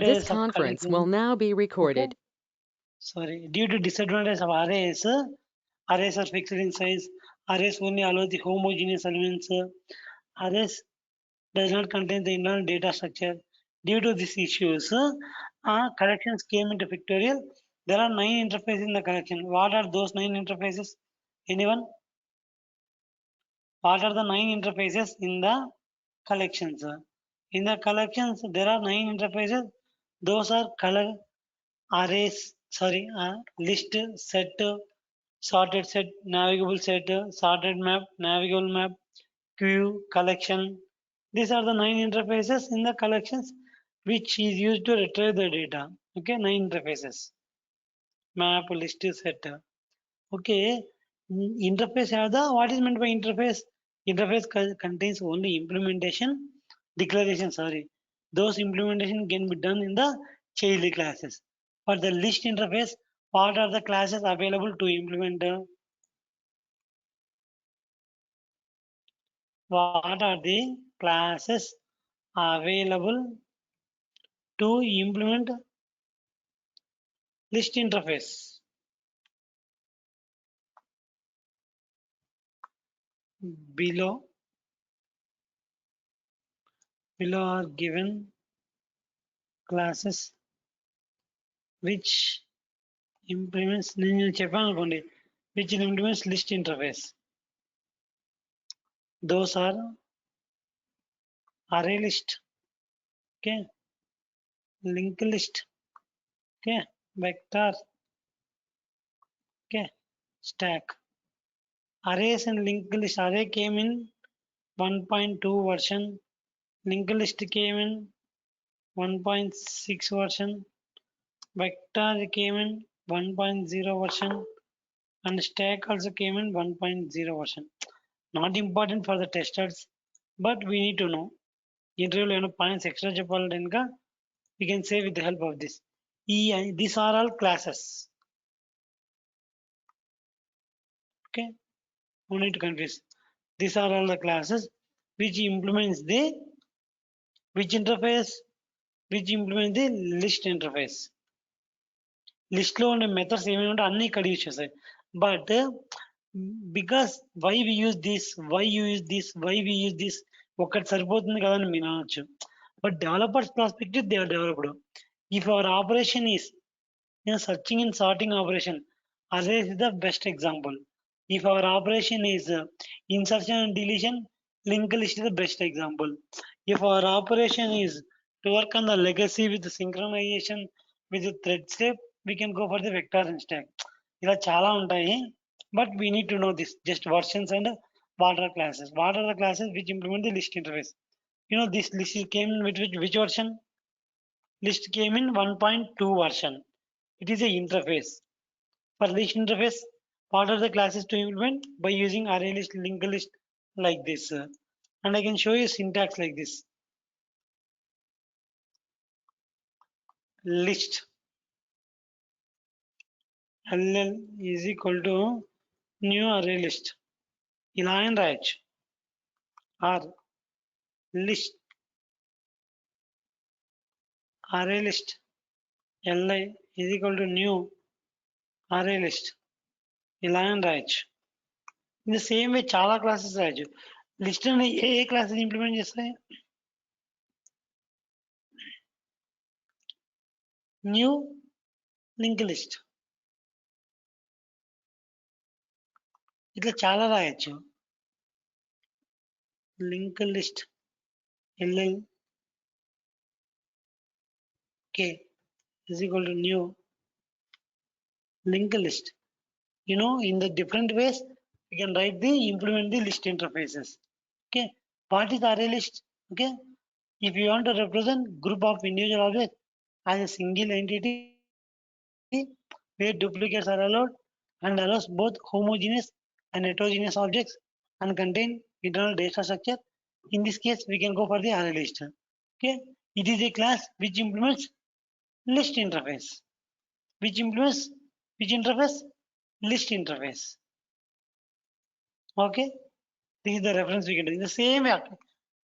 This conference will now be recorded. Sorry, due to disadvantage of arrays, arrays are fixed in size. Arrays only allow the homogeneous elements. Arrays does not contain the internal data structure. Due to these issues, collections came into pictorial. There are 9 interfaces in the collection. What are those 9 interfaces? Anyone? What are the 9 interfaces in the collections? In the collections, there are 9 interfaces. Those are color, arrays, list, set, sorted set, navigable set, sorted map, navigable map, queue, collection. These are the 9 interfaces in the collections which is used to retrieve the data. Okay, 9 interfaces. Map, list, set. Okay, interface are the, what is meant by interface? Interface contains only implementation, declaration, sorry. Those implementation can be done in the child classes. For the list interface, what are the classes available to implement? What are the classes available to implement list interface? Below are given classes which implements, నేను చెప్పాను అనుకోండి, which implements list interface. Those are array list, okay, linked list, okay, vector, okay, stack. Arrays and linked list. Array came in 1.2 version, linked list came in 1.6 version, vector came in 1.0 version, and stack also came in 1.0 version. Not important for the testers, but we need to know. Interview lo points extra చెప్పాలంటే కనుక we can say with the help of this. These are all classes. Okay, no need to confuse. These are all the classes which implements the which interface, which implements the list interface. List లో ఉండే methods ఏమేమి ఉంటే అన్ని ఇక్కడ use చేస్తాయి. But because why we use this, why we use this ఒక్కటి సరిపోతుంది కదా అని మీరు అనొచ్చు. But developers perspective they are developed. If our operation is searching and sorting operation, arrays is the best example. If our operation is insertion and deletion, linked list is the best example. If our operation is to work on the legacy with the synchronization with the thread step, we can go for the vector and stack. ఇలా చాలా ఉంటాయి, but we need to know this just versions and what are classes. What are the classes which implement the list interface? You know, this list came in with which version? List came in 1.2 version. It is a interface. For list interface, what are the classes to implement? By using array list, linked list like this. And I can show you syntax like this. List LL is equal to new array list. ఇలా అని రాయొచ్చు. Or list array list LI is equal to new array list. ఇలా అని రాయొచ్చు. In the same వే చాలా classes రాయొచ్చు. List అని ఏ classes implement చేస్తాయి? New link list. ఇట్లా చాలా రాయొచ్చు. Link list LL K is equal to new linked list. You know, in the different ways we can write the implement the list interfaces. Okay, what is array list? Okay, if you want to represent group of individual objects as a single entity where duplicates are allowed and allows both homogeneous and heterogeneous objects and contain internal data structure, in this case we can go for the array list. Okay, it is a class which implements list interface. Which implements which interface? List interface. Okay, this is the reference we can do. In the same way,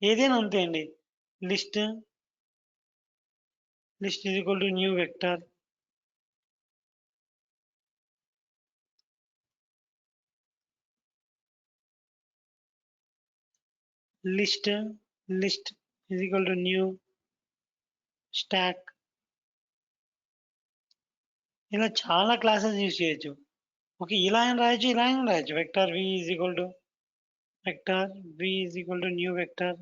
ఏదైనా అంతే అండి. List list is equal to new vector, list is equal to new stack. ఇలా చాలా classes use చేయొచ్చు. Okay, ఇలా అయినా రాయొచ్చు, ఇలా అయినా రాయొచ్చు. Vector v is equal to new vector.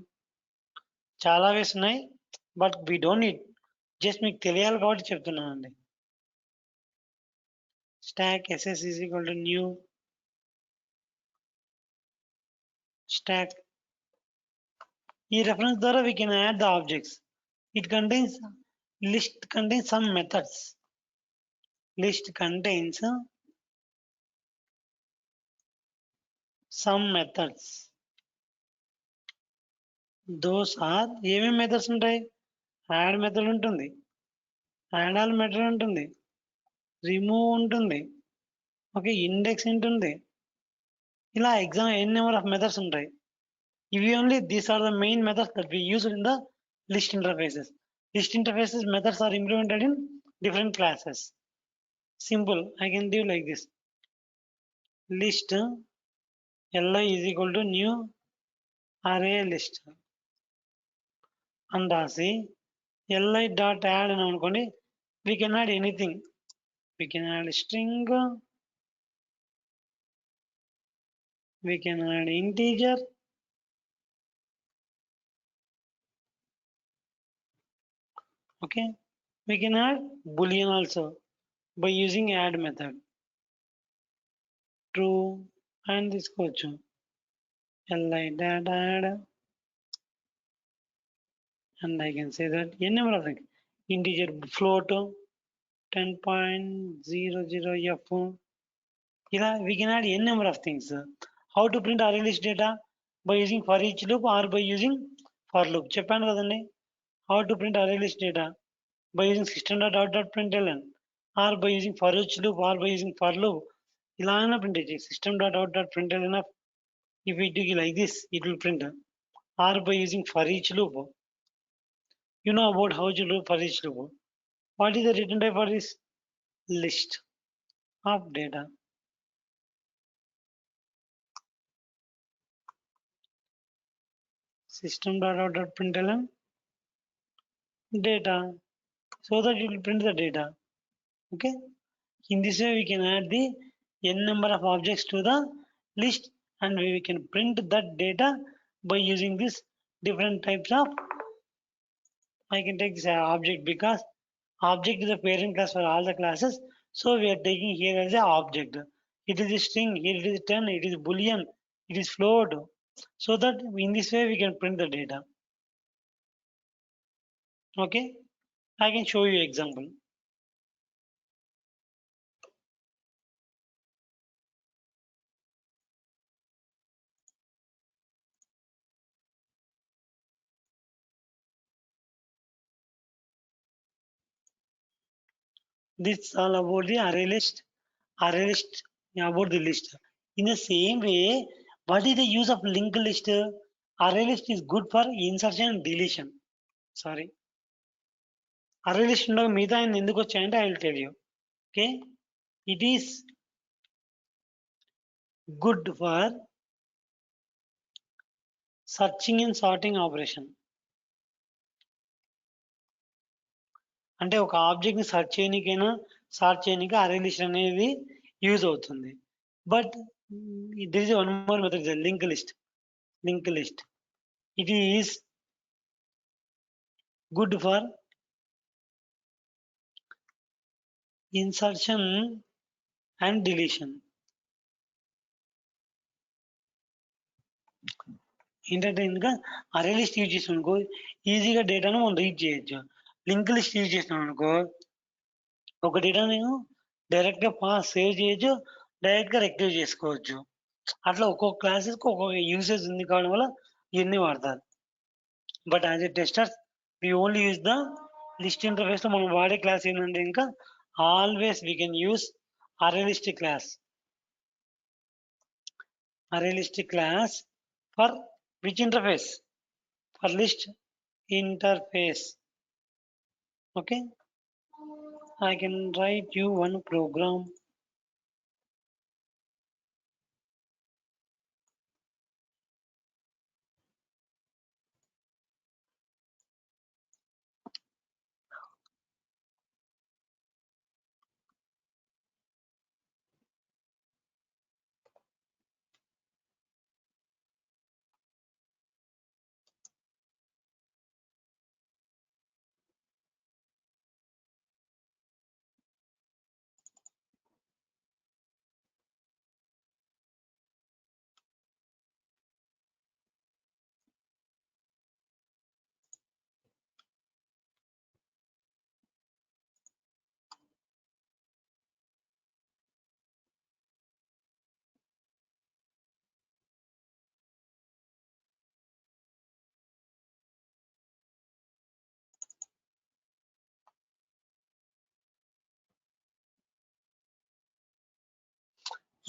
చాలా వేస్ ఉన్నాయి, but we don't need, just మీకు తెలియాలి కాబట్టి చెప్తున్నానండి. Stock ss is equal to new stack. ఈ రెఫరెన్స్ ద్వారా we can add the objects. It contains list contains some methods. List contains some methods. Those are ఏమేమి methods ఉంటాయి? Add method ఉంటుంది, add all method ఉంటుంది, remove ఉంటుంది, okay, index ఉంటుంది. ఇలా N number of methods ఉంటాయి. ఇవి only these are the main methods that we use in the list interfaces. List interfaces methods are implemented in different classes. Simple, I can do like this. List li is equal to new array list and రాసి li dot add అని అనుకోండి. We can add anything. We can add string, we can add integer, okay, we can add boolean also by using add method. True and తీసుకోవచ్చు. li dot add and I can say that n number of things. Integer float 10.00f. We can add n number of things. How to print array list data? By using for each loop or by using for loop. చెప్పాను కదండి. How to print array list data? By using system.out.println or by using for each loop or by using for loop. ఇలా అయినా print చేయొచ్చు. System.out.println. If we do like this, it will print. Or by using for each loop. You know about how to do for each loop. What is the return type for this? List of data. System.out.println data, so that you will print the data. Okay, in this way we can add the n number of objects to the list and we can print that data by using this different types of, I can take this object because object is the parent class for all the classes, so we are taking here as an object. It is a string, here it is 10, it is boolean, it is float, so that in this way we can print the data. Okay, I can show you example. This is all about the array list about the list. In the same way, what is the use of linked list? Array list is good for insertion and deletion. Sorry, array list ఉండగా మిగతా ఎందుకు వచ్చాయంటే I will tell you. Okay, it is good for searching and sorting operation. అంటే ఒక object ని search చేయడానికైనా sort చేయడానికి అరే లిస్ట్ అనేది యూజ్ అవుతుంది. But this is one more method, link list. It is good for insertion and deletion. ఏంటంటే ఇంకా అరే లిస్ట్ యూజ్ చేసాం అనుకో ఈజీగా డేటాను మనం రీడ్ చేయొచ్చు. లింక్ లిస్ట్ యూజ్ చేసినాం అనుకో ఒక డేటా నేను డైరెక్ట్ గా సేవ్ చేయొచ్చు, డైరెక్ట్ గా రెక్టివ్ చేసుకోవచ్చు. అట్లా ఒక్కొక్క క్లాసెస్ కి ఒక్కొక్క యూసేజ్ ఉంది కావడం వల్ల ఇవన్నీ వాడతారు. But as a testers we only use the list interface లో మనం వాడే క్లాస్ ఏంటంటే ఇంకా always we can use array list class for which interface? For list interface. Okay, I can write you one program.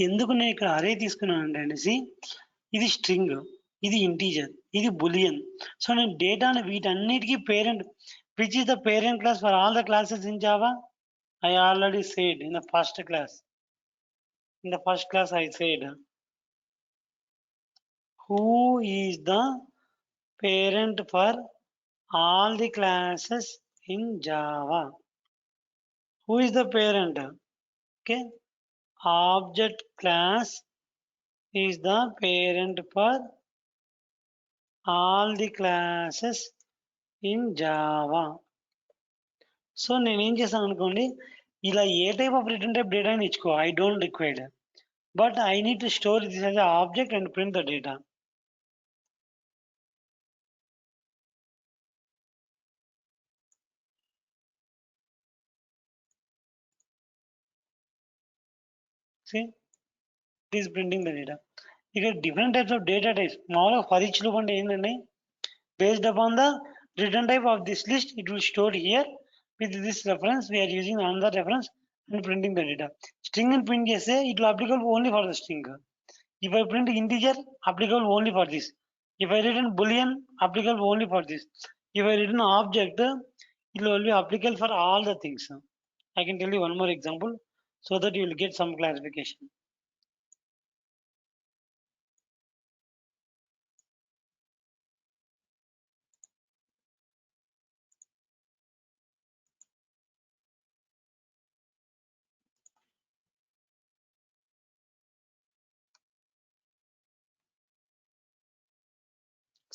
ఎందుకు నేను ఇక్కడ అరే తీసుకున్నాను అనేసి ఇది స్ట్రింగ్, ఇది ఇంటీజర్, ఇది బులియన్. సో నేను డేటాను వీటన్నిటికీ parent, which is the parent class for all the classes in Java? I already said in the first class. In the first class I said who is the parent for all the classes in Java? Who is the parent? Okay. Object class is the parent for all the classes in Java. So నేనేం చేస్తాను అనుకోండి, ఇలా ఏ type of return type data అని ఇచ్చుకో, I don't required, but I need to store this as object and print the data. See, it is printing the data. ఇక్కడ different types of data types. మామూలుగా for each loop అంటే ఏంటండి, based upon the return type of this list, it will store here with this reference. We are using another reference and printing the data. String and print చేస్తే it will applicable only for the string. If I print integer, applicable only for this. If I return boolean, applicable only for this. If I return object, it will be applicable for all the things. I can tell you one more example so that you will get some clarification.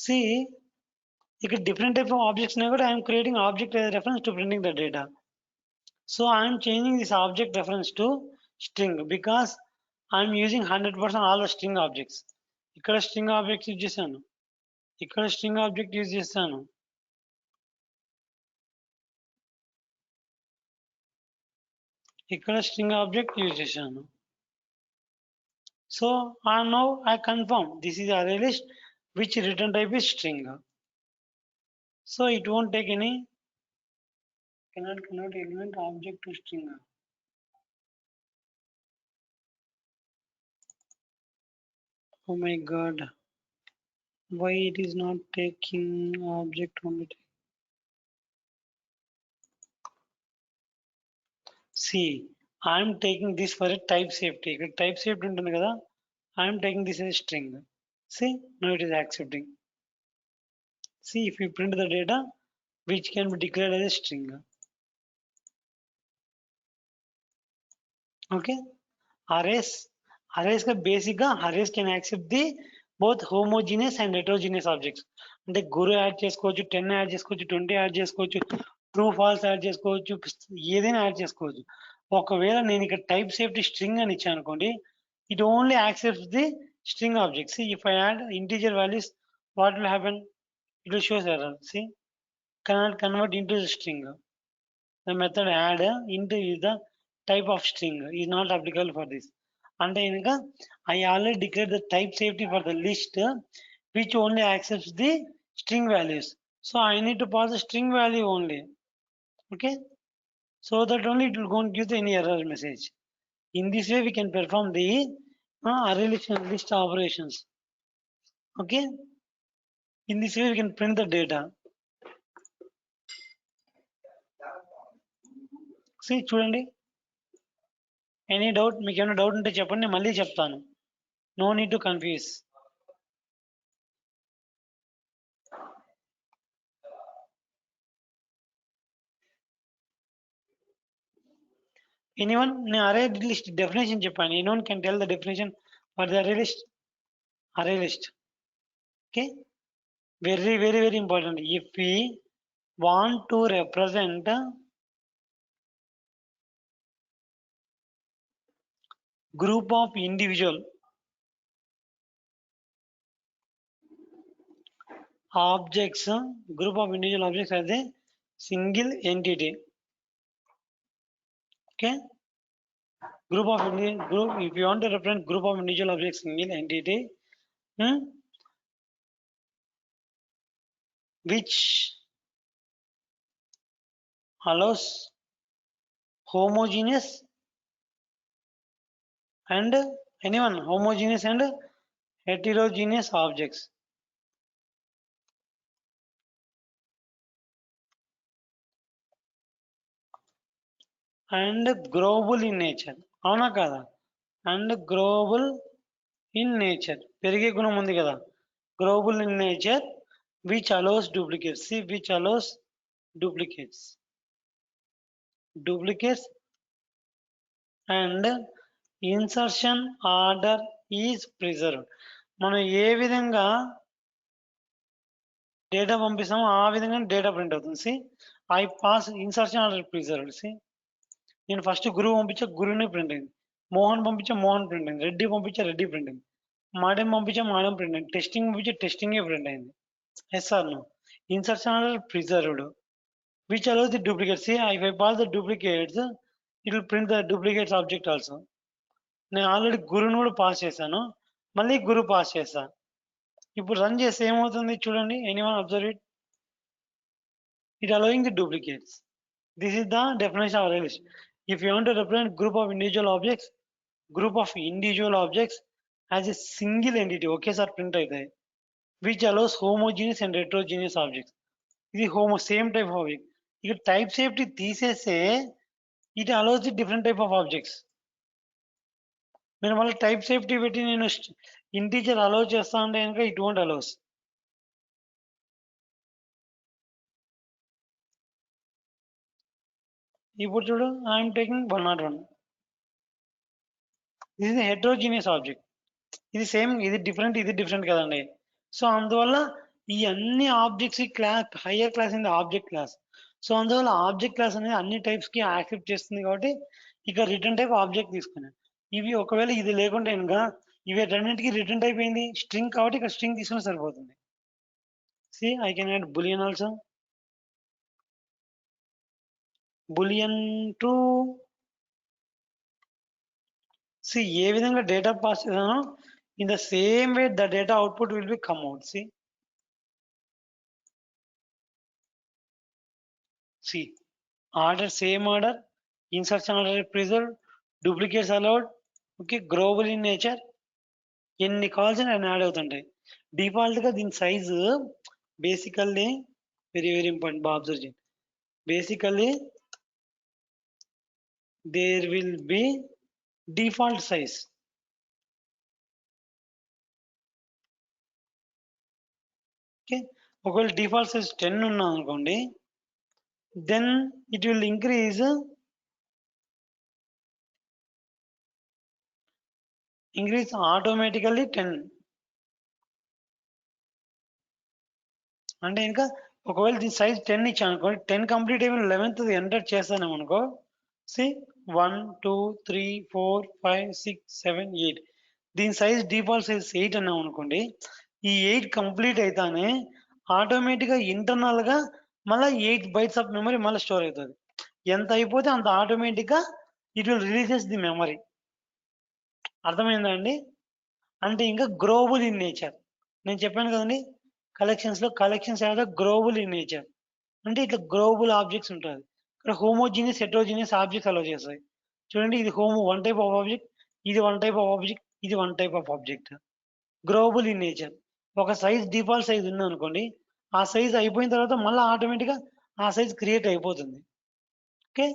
See, different type of objects now, I am creating object as a reference to printing the data. So I am changing this object reference to string because I am using 100% all the string objects. ఇక్కడ string objects use చేశాను, ఇక్కడ string object use చేస్తాను. ఇక్కడ string object use చేశాను. So now I confirm this is array list which return type is string. So it won't take any, cannot element object to string. Oh my god, why it is not taking object only? See, I am taking this for a type safety. Type safety ఉంటుంది కదా, I am taking this as a string. See, now it is accepting. See, if you print the data which can be declared as a string. Okay, arrays ka basic ga arrays can accept the both homogeneous and heterogeneous objects. అంటే గురు add చేసుకోవచ్చు, 10 add చేసుకోవచ్చు, 20 add చేసుకోవచ్చు, true false add చేసుకోవచ్చు, ఏదైనా add చేసుకోవచ్చు. ఒకవేళ నేను ఇక్కడ టైప్ సేఫ్టీ స్ట్రింగ్ అని ఇచ్చాను అనుకోండి, it only accepts the string object. See, if I add integer values, what will happen? It will show error. See, cannot convert into the string. The method add into is the type of string is not applicable for this. And I already declared the type safety for the list which only accepts the string values. So I need to pass the string value only. Okay, so that only it will go and give the any error message. In this way we can perform the array list operations. Okay, in this way we can print the data. See చూడండి. Any doubt? మీకు ఏమైనా doubt ఉంటే చెప్పండి, నేను మళ్ళీ చెప్తాను. No need to confuse. Anyone? నేను array list definition చెప్పాను. Anyone can tell the definition for the array list? Array list. Okay, very very very important. If we want to represent group of individual objects, group of individual objects as a single entity. Okay, group of group, if you want to represent group of individual objects single entity, which allows homogeneous and anyone homogeneous and heterogeneous objects. And growable in nature. అవునా కదా? And గ్రోబుల్ in nature, పెరిగే గుణం ఉంది కదా. Growable in nature which allows duplicates. See which allows duplicates, duplicates and insertion order is preserved. మనం ఏ విధంగా data పంపిస్తామో ఆ విధంగా డేటా ప్రింట్ అవుతుంది. See I pass insertion order preserved. See నేను ఫస్ట్ గురువు పంపించే గురువుని ప్రింట్ అయింది, మోహన్ పంపించే మోహన్ ప్రింట్ అయింది, రెడ్డి పంపించే రెడ్డి ప్రింట్ అయింది, మాడెం పంపించే మాడెం ప్రింట్ అయింది, టెస్టింగ్ పంపించే టెస్టింగే ప్రింట్ అయింది. Yes or no? Insertion order preserved which allows the duplicates. See, if I pass the duplicates, it will print the duplicates object also. నేను ఆల్రెడీ గురువుని కూడా పాస్ చేశాను, మళ్ళీ గురువు పాస్ చేశా. ఇప్పుడు రన్ చేస్తే ఏమవుతుంది చూడండి. Anyone observe it? It allowing the duplicates. This is the definition of array list. If you want to represent group of individual objects as a single entity, okay sir, print అవుతాయి. which allows homogeneous and heterogeneous objects. ఇది same type of object. ఇక type safety తీసేస్తే it allows the different type of objects. మీరు మళ్ళీ type safety పెట్టి నేను integer allow చేస్తా అంటే కనుక ఇట్ వోంట్ అలౌస్. ఇప్పుడు చూడు, I'm taking 101. This is heterogeneous object. ఇది సేమ్, ఇది డిఫరెంట్ కదండి. సో అందువల్ల ఈ అన్ని ఆబ్జెక్ట్స్ క్లాస్ హయ్యర్ క్లాస్ అనేది ఆబ్జెక్ట్ క్లాస్. సో అందువల్ల ఆబ్జెక్ట్ క్లాస్ అనేది అన్ని టైప్స్ కి యాక్సెప్ట్ చేస్తుంది కాబట్టి ఇక రిటర్న్ టైప్ ఆబ్జెక్ట్ తీసుకున్నాను. ఇవి ఒకవేళ ఇది లేకుంటే కనుక ఇవి రెండింటికి రిటర్న్ టైప్ అయింది స్ట్రింగ్ కాబట్టి ఇక్కడ స్ట్రింగ్ తీసుకుని సరిపోతుంది. See I can add boolean also. Boolean to see ఏ విధంగా డేటా పాస్ చేశానో in the same way the data output will be come out. See order, same order, insertion order preserved, duplicates allowed, okay, growable in nature. ఎన్ని కావాల్సిన అన్ని add అవుతుంటాయి. డిఫాల్ట్గా దీని size basically very very important, బాగా observe చేయండి. Basically there will be default size. Okay, ఒకవేళ default size 10 ఉన్నా అనుకోండి, then it will increase automatically 10. అంటే ఇంకా ఒకవేళ దీని సైజ్ 10 ఇచ్చాను అనుకోండి, 10 కంప్లీట్ అయిపోయిన 11th ఎంటర్ చేస్తాను అనుకో. సి 1 2 3 4 5 6 7 8, దీని సైజ్ డిఫాల్ట్ సైజ్ 8 అన్నాం అనుకోండి. ఈ 8 కంప్లీట్ అయితేనే ఆటోమేటిక్గా ఇంటర్నల్గా మళ్ళీ 8 bytes ఆఫ్ మెమరీ మళ్ళీ స్టోర్ అవుతుంది. ఎంత అయిపోతే అంత ఆటోమేటిక్గా it will releases the memory. అర్థమైందా అండి? అంటే ఇంకా గ్రోబుల్ ఇన్ నేచర్. నేను చెప్పాను కదండి, కలెక్షన్స్ ఏదో గ్రోబుల్ ఇన్ నేచర్ అంటే ఇట్లా గ్రోబుల్ ఆబ్జెక్ట్స్ ఉంటుంది. ఇక్కడ హోమోజీనియస్ హెట్రోజీనియస్ ఆబ్జెక్ట్స్ అలో చేస్తాయి. చూడండి, ఇది వన్ టైప్ ఆఫ్ ఆబ్జెక్ట్, ఇది వన్ టైప్ ఆఫ్ ఆబ్జెక్ట్, ఇది one type of object. Growable in nature. ఒక సైజ్ డిఫాల్ట్ సైజ్ ఉంది అనుకోండి, ఆ సైజ్ అయిపోయిన తర్వాత మళ్ళీ ఆటోమేటిక్గా ఆ సైజ్ క్రియేట్ అయిపోతుంది. Okay,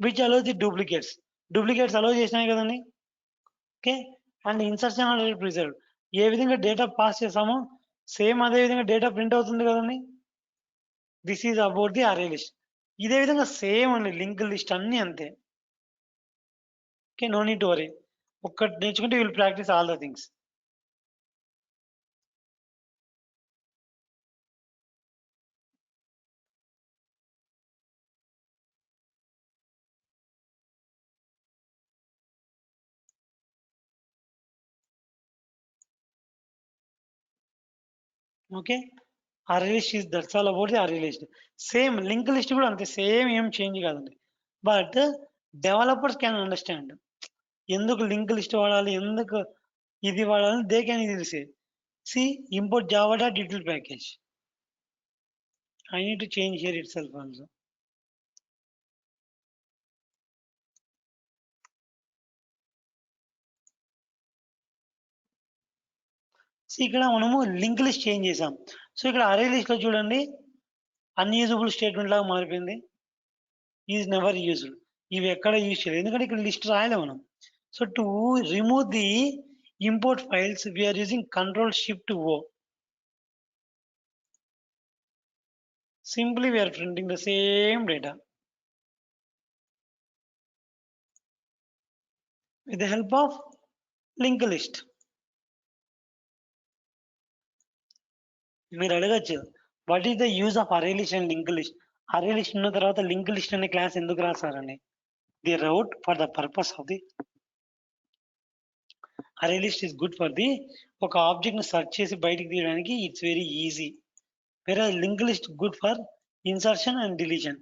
which allows the duplicates allow చేసినాయి కదండి. Okay, and insertion already preserve. ఏ విధంగా డేటా పాస్ చేసామో సేమ్ అదే విధంగా డేటా ప్రింట్ అవుతుంది కదండి. This is about the array list. ఇదే విధంగా సేమ్ అండి లింక్ లిస్ట్ అన్ని అంతే. Okay, no need to worry. ఒక్కటి నేర్చుకుంటే will practice all the things. Okay, array list is that's all about the array list. Same link list కూడా అంతే, same ఏం చేంజ్ కాదండి. బట్ డెవలపర్స్ క్యాన్ అండర్స్టాండ్ ఎందుకు link list వాడాలి, ఎందుకు ఇది వాడాలని they can easily say. See import Java dot util package. I need to change here itself also. So ఇక్కడ మనము లింక్ లిస్ట్ చేంజ్ చేసాం. సో ఇక్కడ అరే లిస్ట్ లో చూడండి అన్యూజబుల్ స్టేట్మెంట్ లాగా మారిపోయింది. Is never used. ఇవి ఎక్కడ యూజ్ చేయలేదు ఎందుకంటే ఇక్కడ లిస్ట్ రాయలేము మనం. So to remove the import files we're using control shift O. Simply we're printing the same data with the help of linked list. మీరు అడగచ్చు what is the use of array list and link list. Array list ఉన్న తర్వాత link list అనే class ఎందుకు రాస్తారని. The route for the purpose of the array list is good for the ఒక object ని search చేసి బయటికి తీయడానికి ఇట్స్ వెరీ ఈజీ. వేరే link list good for insertion and deletion.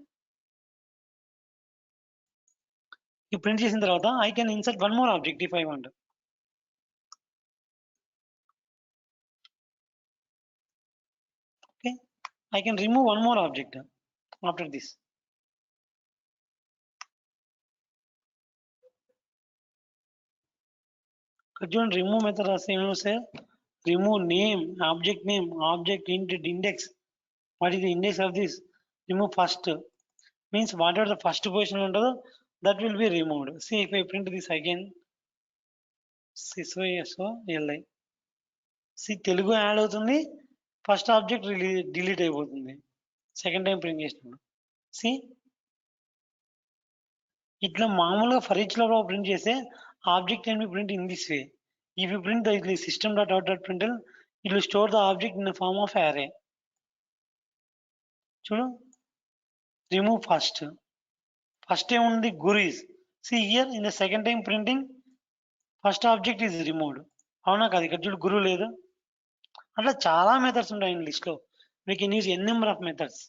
ఈ ప్రింట్ చేసిన తర్వాత I can insert one more object if I want. Okay, I can remove one more object after this. Control remove method say remove name, object index. What is the index of this? Remove first means whatever the first position under that will be removed. See if I print this again. SYSOLI. See Telugu add అవుతుంది, first object delete అయిపోతుంది second time print చేసినప్పుడు. See ఇట్లా మామూలుగా for each లో print చేస్తే object can be print in this way. If you print the system dot out dot print it will store the object in the form of array. చూడు remove first ఏముంది గురు ఇస్. See here in the second time printing first object is removed. అవునా కాదు, ఇక్కడ చూడు గురువు లేదు. అట్లా చాలా మెథడ్స్ ఉంటాయండి లిస్ట్ లో. We can use N number of methods.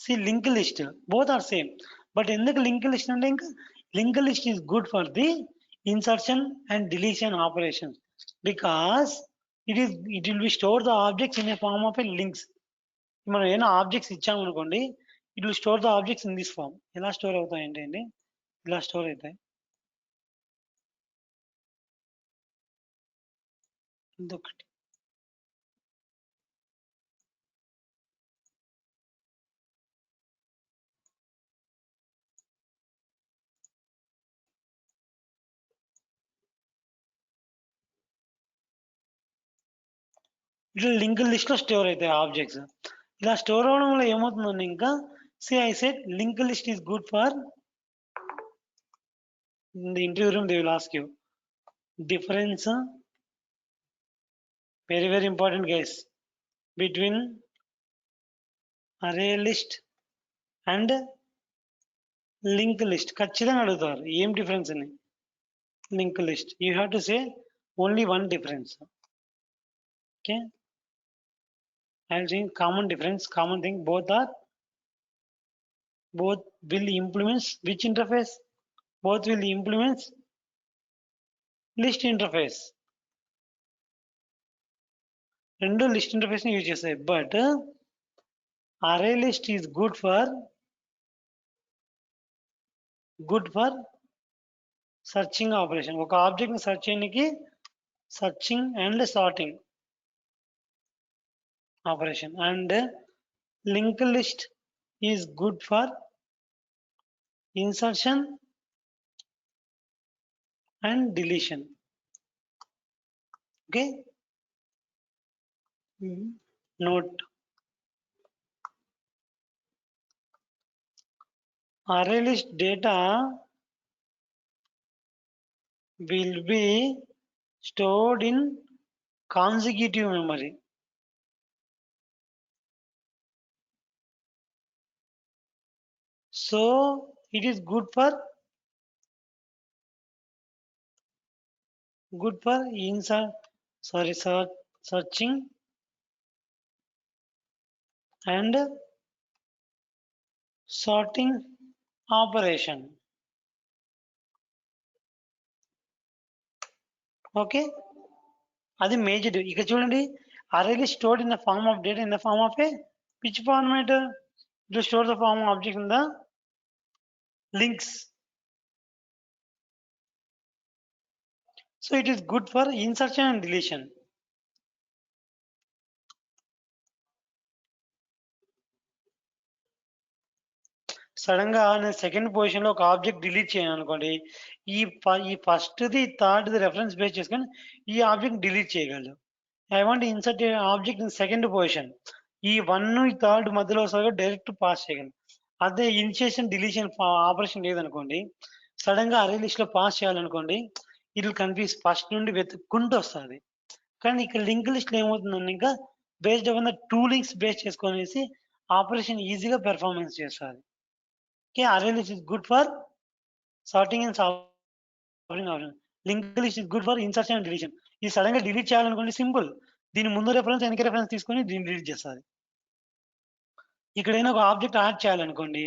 See linked list, both are same. But ఎందుకు linked list అంటే ఇంకా linked list is good for the insertion and deletion operations because it will be store the objects in a form of a links. మనం ఏమైనా objects ఇచ్చామనుకోండి it will store the objects in this form. ఎలా store అవుతాయి అంటే అండి ఇలా store అవుతాయి. ఇంకొకటి ఇట్లా లింక్ లిస్ట్ లో స్టోర్ అవుతాయి ఆబ్జెక్ట్స్. ఇలా స్టోర్ అవడం వల్ల ఏమవుతుందండి ఇంకా see I set link list is good for the interview room. They will ask you difference, very important guys, between array list and linked list. ఖచ్చితంగా అడుగుతారు ఏం డిఫరెన్స్ అని. Link list you have to say only one difference. Okay, I'll say common difference, common thing, both will implement which interface? Both will implement list interface. రెండు list interface ని use చేస్తాయి. But array list is good for searching operation. ఒక object ని search చేయడానికి searching and sorting operation. And linked list is good for insertion and deletion. Okay. Note, array list data will be stored in consecutive memory. So it is good for searching and sorting operation. Okay, అది major. ఇక చూడండి, array is stored in the form of data in the form of a which format? To store the form object in the links. So it is good for insertion and deletion. Sudden గా నేను second position లో ఒక object delete చేయను అనుకోండి, ఈ first the third the reference base చేసుకొని ఈ object delete చేయగలరు. I want insert object in second position, ఈ 1 ఈ థర్డ్ మధ్యలో వస్తే డైరెక్ట్ పాస్ చేయగలను. అదే ఇనిషియేషన్ డిలీషన్ ఆపరేషన్ లేదనుకోండి, సడన్ గా అరే లిస్ట్ లో పాస్ చేయాలనుకోండి, ఇట్ విల్ కన్ఫ్యూజ్, ఫస్ట్ నుండి వెతుక్కుంటూ వస్తుంది. కానీ ఇక్కడ లింక్ లిస్ట్ లో ఏమవుతుందండి, ఇంకా based on the two links base చేసుకునేసి ఆపరేషన్ ఈజీగా పెర్ఫార్మెన్స్ చేస్తుంది. Okay, array list is good for sorting and sorting. Linked list is good for insertion and deletion. ఈ సడన్ గా డిలీట్ చేయాలనుకోండి, సింపుల్, దీని ముందు రెఫరెన్స్ వెనక రెఫరెన్స్ తీసుకొని దీన్ని డిలీట్ చేస్తుంది. ఇక్కడైనా ఒక ఆబ్జెక్ట్ యాడ్ చేయాలనుకోండి,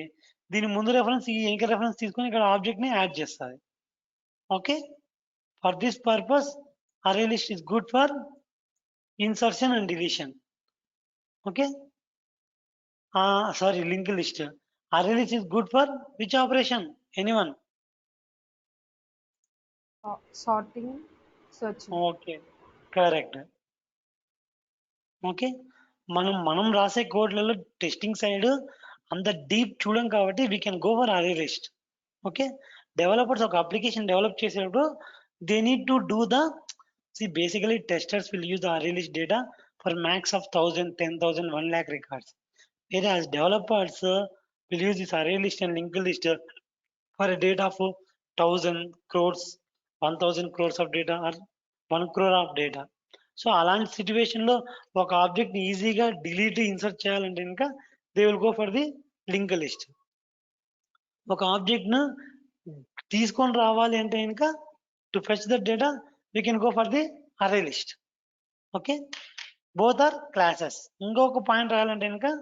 దీని ముందు రెఫరెన్స్ ఈ వెనక రెఫరెన్స్ తీసుకొని ఇక్కడ ఆబ్జెక్ట్ ని యాడ్ చేస్తుంది. Okay, for this purpose array list is good for insertion and deletion. Okay, sorry, linked list. Array list is good for which operation? Anyone? Sorting, searching. Okay, correct. Okay, మనం రాసే కోడ్లలో testing side అంత deep చూడం కాబట్టి we can go for అరే list. Okay, developers ఒక application develop చేసేటప్పుడు they need to do the basically testers will use the array list data for max of 1000, 10,000, 1 lakh records. Whereas developers will use this array list and linked list for a data of 1000 crores, 1000 crores of data or 1 crore of data. So అలాంటి situation లో ఒక object ఈజీగా delete insert చేయాలంటే ఇంకా they will go for the link list. ఒక object ను తీసుకొని రావాలి అంటే ఇంకా to fetch the data we can go for the array list. Okay, both are classes. ఇంకొక పాయింట్ రాయాలంటే ఇంకా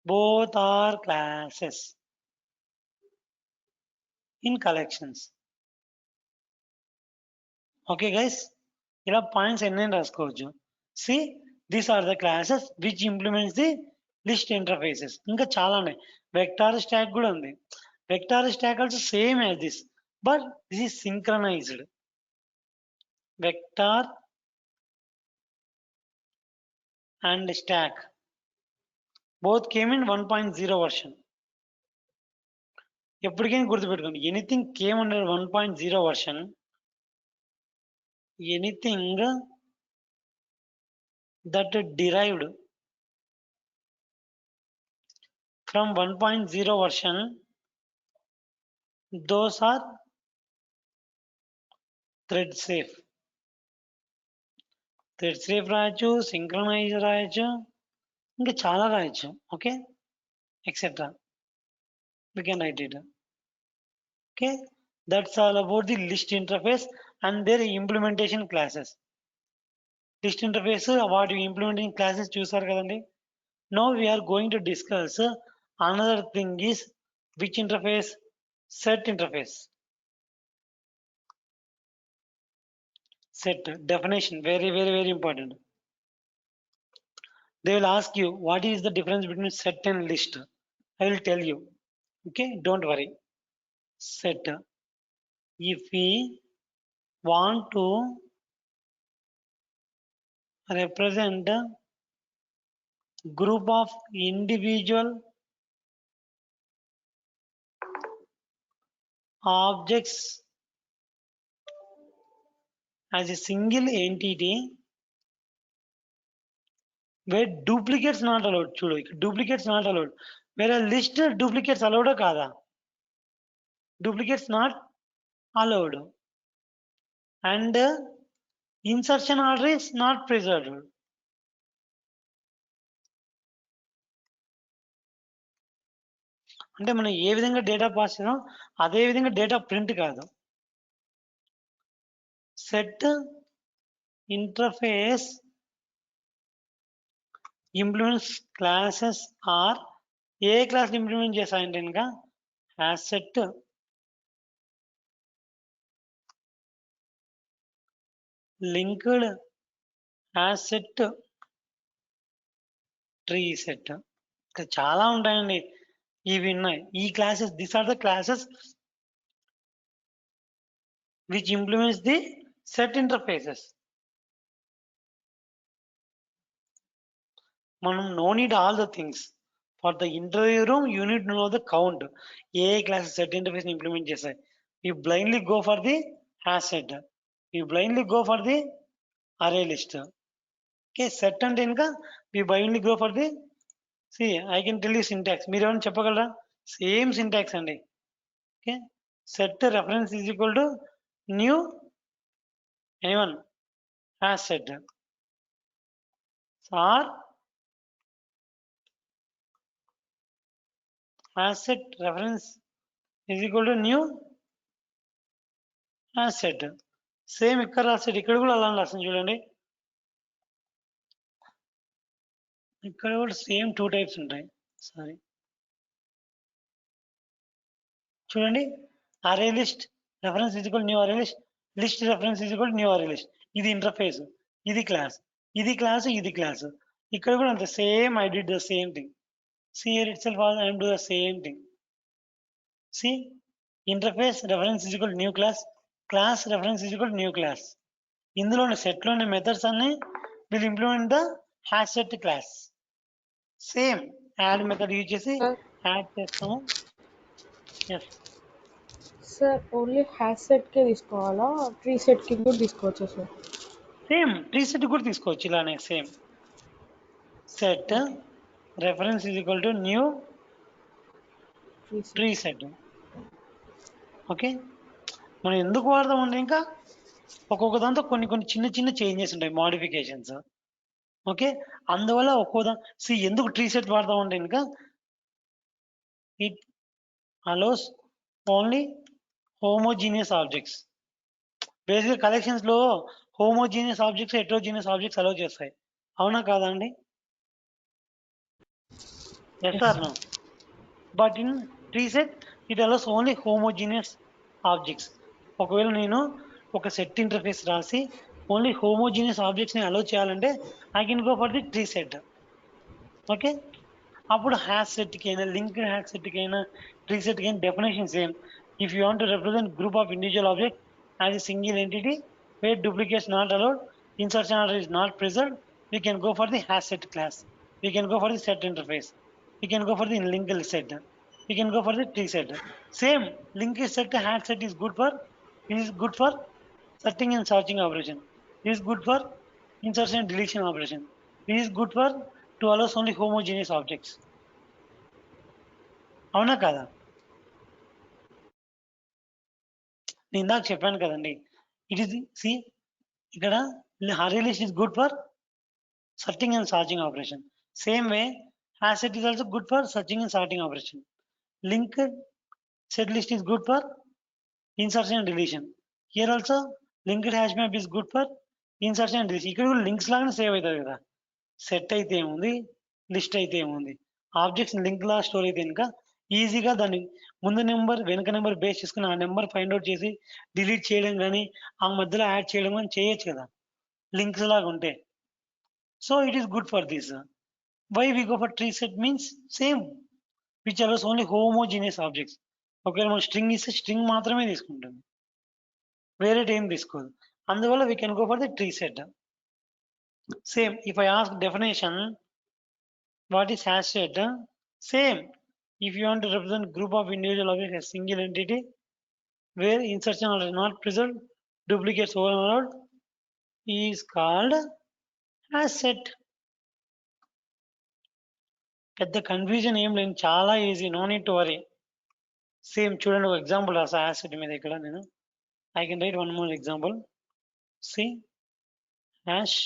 both are classes in collections. Okay guys, ఇలా పాయింట్స్ ఎన్ని రాసుకోవచ్చు. See, these are the classes which implements the list interfaces. ఇంకా చాలా ఉన్నాయి. Vector stock కూడా ఉంది. Vector stock also same as this, but this is synchronized. Vector and stack both came in 1.0 version. ఎప్పటికైనా గుర్తుపెట్టుకోండి, anything came under 1.0 version, anything that derived from 1.0 version, those are thread safe. Thread safe రాయొచ్చు, synchronise రాయొచ్చు, ఇంకా చాలా రాయొచ్చు. Okay, etcetera we can write it. Okay, that's all about the list interface and their implementation classes. List interface వాటి implementing classes చూసారు కదండి. Now we are going to discuss another thing is which interface? Set interface. Set definition, very important. They will ask you what is the difference between set and list. I will tell you. Okay, don't worry. set. If we want to represent group of individual objects as a single entity where duplicates not allowed. చూడు ఇక్కడ duplicates not allowed. Where a list duplicates allowed కాదా? Duplicates not allowed. And insertion order is not preserved. అంటే మనం ఏ విధంగా data pass చేసాం అదే విధంగా డేటా ప్రింట్ కాదు. Set interface implements classes are ఏ క్లాస్ ఇంప్లిమెంట్ చేశాయంటే కనుక hash set linked hash set tree set చాలా ఉంటాయండి. ఇవి ఉన్నాయి ఈ classes. This are the classes which implements the set interfaces. మనం no need all the things. For the interview room, you need to know the count. A class set interface implement చేస్తాయి. You blindly go for the hash set. You blindly go for the array list. Okay, set అంటే ఇంకా we blindly go for the see I can tell you syntax. మీరు ఏమైనా చెప్పగలరా? Same syntax అండి. Okay, set reference is equal to new anyone hash set or hash set reference is equal to new hash set. Same ఇక్కడ రాస్తాడు, ఇక్కడ కూడా అలా రాస్తాను చూడండి. ఇక్కడ కూడా సేమ్ 2 టైప్స్ ఉంటాయి. సారీ చూడండి, అరే list reference is equal new array list, list reference is equal new array list. ఇది ఇంటర్ఫేస్, ఇది క్లాస్, ఇది క్లాస్, ఇది క్లాస్. ఇక్కడ కూడా అంతే same. I did the same thing. See here itself I am do the same thing. See, interface reference is equal to new class, class reference is equal to new class. ఇందులోని set లోని methods అన్ని will implement the hash set class. Same add method use చేసి add చేస్తాము. Yes sir only hash సెట్కే తీసుకోవాలా, tree సెట్కి కూడా తీసుకోవచ్చా sir? Same tree set కూడా తీసుకోవచ్చు ఇలానే. Same set reference is equal to new tree set. Okay, మనం ఎందుకు వాడదామంటే ఇంకా ఒక్కొక్క దాంతో కొన్ని కొన్ని చిన్న చిన్న చేంజెస్ ఉంటాయి, మోడిఫికేషన్స్. ఓకే, అందువల్ల ఒక్కొక్క ఎందుకు ట్రీ సెట్ వాడదామంటే ఇంకా it allows only homogeneous objects. Basic collections లో హోమోజీనియస్ ఆబ్జెక్ట్స్, హెట్రోజీనియస్ ఆబ్జెక్ట్స్ అలో చేస్తాయి. అవునా కాదా అండి? Yes or no? But in tree set it allows only homogeneous objects. ఒకవేళ నేను ఒక సెట్ ఇంటర్ఫేస్ రాసి ఓన్లీ హోమోజీనియస్ ఆబ్జెక్ట్స్ ని అలో చేయాలంటే I can go for the tree set. Okay, అప్పుడు హ్యాష్ సెట్ కి అయినా లింక్డ్ హ్యాష్ సెట్ కి అయినా ట్రీ సెట్ కి అయినా definition same. If you want to represent group of individual object as a single entity where duplicates not allowed, insertion order is not preserved, we can go for the hash set class. We can go for the set interface. We can go for the linked set. We can go for the tree set. Same linked set hash set is good for setting and searching operation. It is good for insertion and deletion operation. It is good for to allow only homogeneous objects. అవునా కదా? నేను ఇందాక చెప్పాను కదండి, it is C ఇక్కడ array list is good for searching and searching operation. Same way hash set is also good for searching and sorting operation. Linked set list is good for insertion and deletion. Here also linked hash map is good for insertion and deletion. ఇక్కడ కూడా links లాగానే save అవుతుంది కదా. Set అయితే ఏముంది, list అయితే ఏముంది, objects link లా store అయితే కనుక ఈజీగా దాన్ని ముందు నెంబర్ వెనుక నెంబర్ బేస్ చేసుకుని ఆ నెంబర్ ఫైండ్ అవుట్ చేసి డిలీట్ చేయడం కానీ ఆ మధ్యలో యాడ్ చేయడం కానీ చేయొచ్చు కదా లింక్స్ లాగా ఉంటే. So it is good for this. Why we go for tree set means same, which allows only homogeneous objects. ఒకవేళ మనం స్ట్రింగ్ ఇస్తే స్ట్రింగ్ మాత్రమే తీసుకుంటుంది, వేరేటి ఏం తీసుకోదు. అందువల్ల we can go for the tree set. Same if I ask definition what is hash set, same if you want to represent group of individual objects as single entity where insertion order is not preserved, duplicates overallowed, is called hash set. పెద్ద confusion ఏం లేదు, చాలా easy, no need to worry. Same చూడండి, ఒక example రాసా hash set మీద. ఇక్కడ నేను I can write one more example. See hash,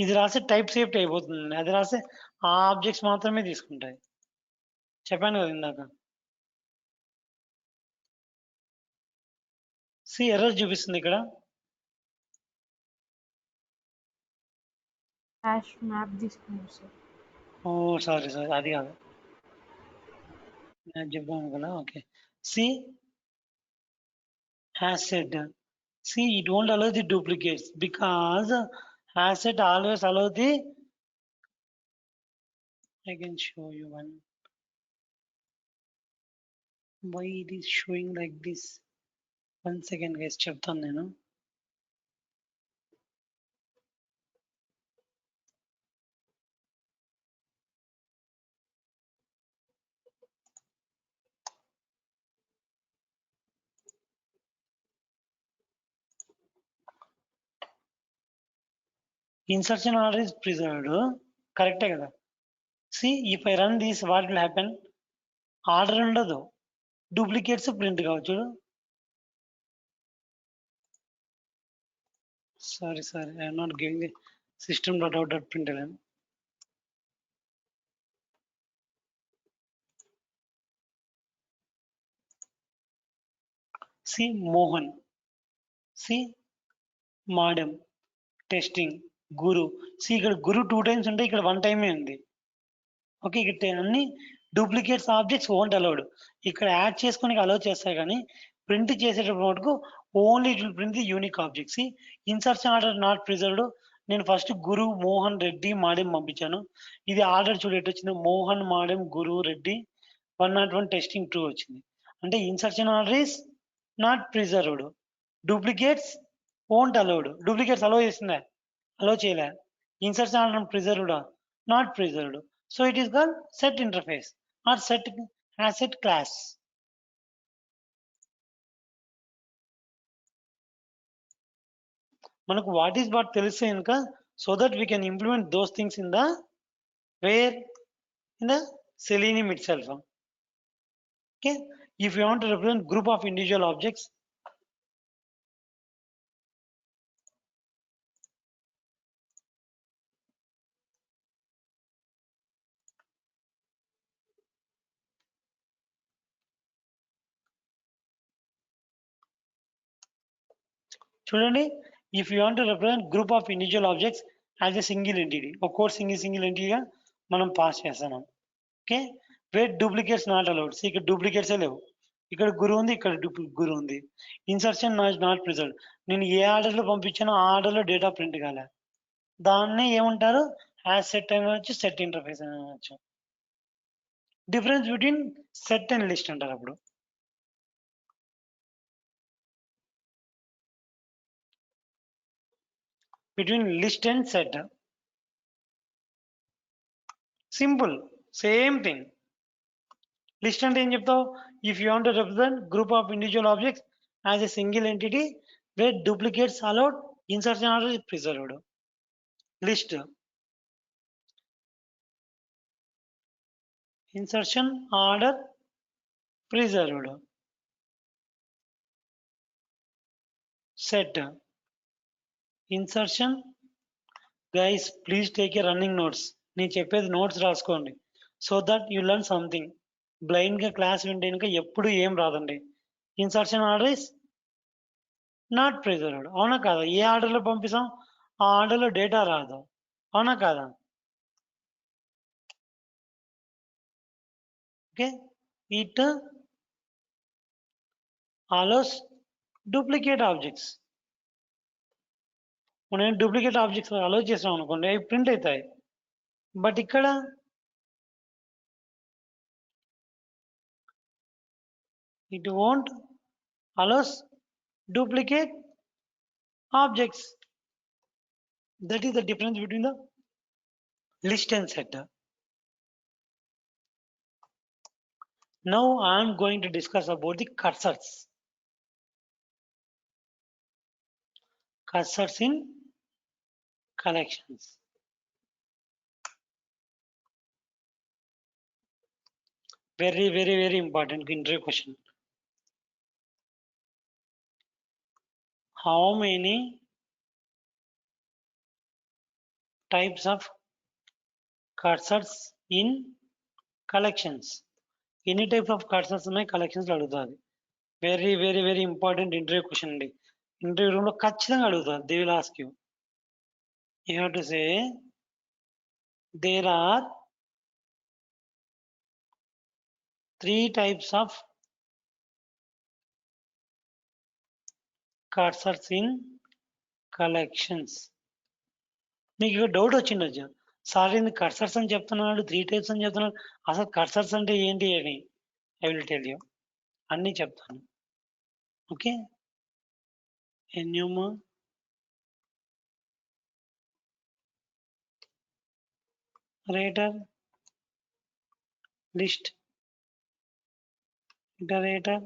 ఇది రాస్తే టైప్ సేఫ్టీ అయిపోతుంది, అది రాస్తే ఆ ఆబ్జెక్ట్స్ మాత్రమే తీసుకుంటాయి. చెప్పాను కదా ఇందాక. సి ఎర్రర్ చూపిస్తుంది ఇక్కడ. హ్యాష్ మ్యాప్ తీసుకున్నాం సార్. ఓ సారీ అది కాదు, నేను చెప్పాను కదా. Okay, see hash set. See it won't allow the duplicates because hash set always allow the. I can show you one. Why it is showing like this? One second guys, చెప్తాను నేను. Insertion order is preserved, కరెక్టే కదా. See if I run this, what will happen? Order ఉండదు, duplicates print కావచ్చు. Sorry I'm not giving the system.out.println. See Mohan, see madam, testing, గురు. See ఇక్కడ గురు 2 times ఉంటే ఇక్కడ 1 time ఉంది. ఓకే, ఇక్కడ అన్ని డూప్లికేట్స్ ఆబ్జెక్ట్స్ ఓంట్ అలౌడ్. ఇక్కడ యాడ్ చేసుకొని అలౌ చేస్తారు, కానీ ప్రింట్ చేసేటప్పుడు మటుకు only it will print the unique objects. Insertion order not preserved. నేను ఫస్ట్ గురు, మోహన్, రెడ్డి, మాడెం పంపించాను. ఇది ఆర్డర్ చూడు ఎటు వచ్చింది, మోహన్, మాడెం, గురు, రెడ్డి. 101 టెస్టింగ్ ట్రూ వచ్చింది. అంటే insertion order is not preserved, duplicates won't allowed. Duplicates allow చేసిందా? అలౌ చేయలే. Insertion order preserved, not preserved. So it is called set interface or set asset class. మనకు what is what తెలిస్తే కనుక, so that we can implement those things in the where in the Selenium itself. Okay, if you want to represent group of individual objects, చూడండి, if you want to represent group of individual objects as a single entity, ఒక code single ఎంటిటీగా మనం pass చేస్తున్నాం. Okay, where duplicates not allowed. ఇక్కడ డూప్లికేట్సే లేవు, ఇక్కడ గురు ఉంది, ఇక్కడ గురు ఉంది. Insertion not preserved. నేను ఏ ఆర్డర్లో పంపించానో ఆ ఆర్డర్లో డేటా ప్రింట్ కాలే, దాన్ని ఏమంటారు, హ్యాష్ సెట్ అని అనొచ్చు, సెట్ ఇంటర్ఫేస్ అని అనొచ్చు. Difference between set and list అంటారు అప్పుడు. Between list and set simple, same thing. List అంటే ఏం చెప్తావు, if you want to represent group of individual objects as a single entity where duplicates allowed, insertion order is preserved. List insertion order preserved. Set insertion. Guys please take a running notes, నేను చెప్పేది notes రాసుకోండి, so that you learn something. Blind గా class వింటే ఇంకా ఎప్పుడు ఏం రాదండి. Insertion order is not preserved, అవునా కాదా? ఏ ఆర్డర్లో పంపిస్తాం ఆ ఆర్డర్లో డేటా రాదు, అవునా కాదా? Okay, it allows duplicate objects. మనం డూప్లికేట్ ఆబ్జెక్ట్స్ అలౌ చేసాం అనుకోండి, అవి ప్రింట్ అవుతాయి. బట్ ఇక్కడ It won't allows duplicate objects. That is the difference between the list and set. Now I am going to discuss about the cursors. Cursors in collections. Very important interview question. How many types of cursors in collections? Any type of cursors ఉన్నాయి collections లో అడుగుతుంది. Very important interview question అండి. Interview room లో ఖచ్చితంగా అడుగుతారు. They will ask you. You have to say there are 3 types of cursors in collections. మీకు doubt వచ్చిండొచ్చు, sir ఇది cursors అని చెప్తున్నాడు, 3 టైప్స్ అని చెప్తున్నాడు, అసలు కర్సర్స్ అంటే ఏంటి అని ఐ విల్ టెల్ యూ, అన్నీ చెప్తాను. Okay, enumerator, list, iterator,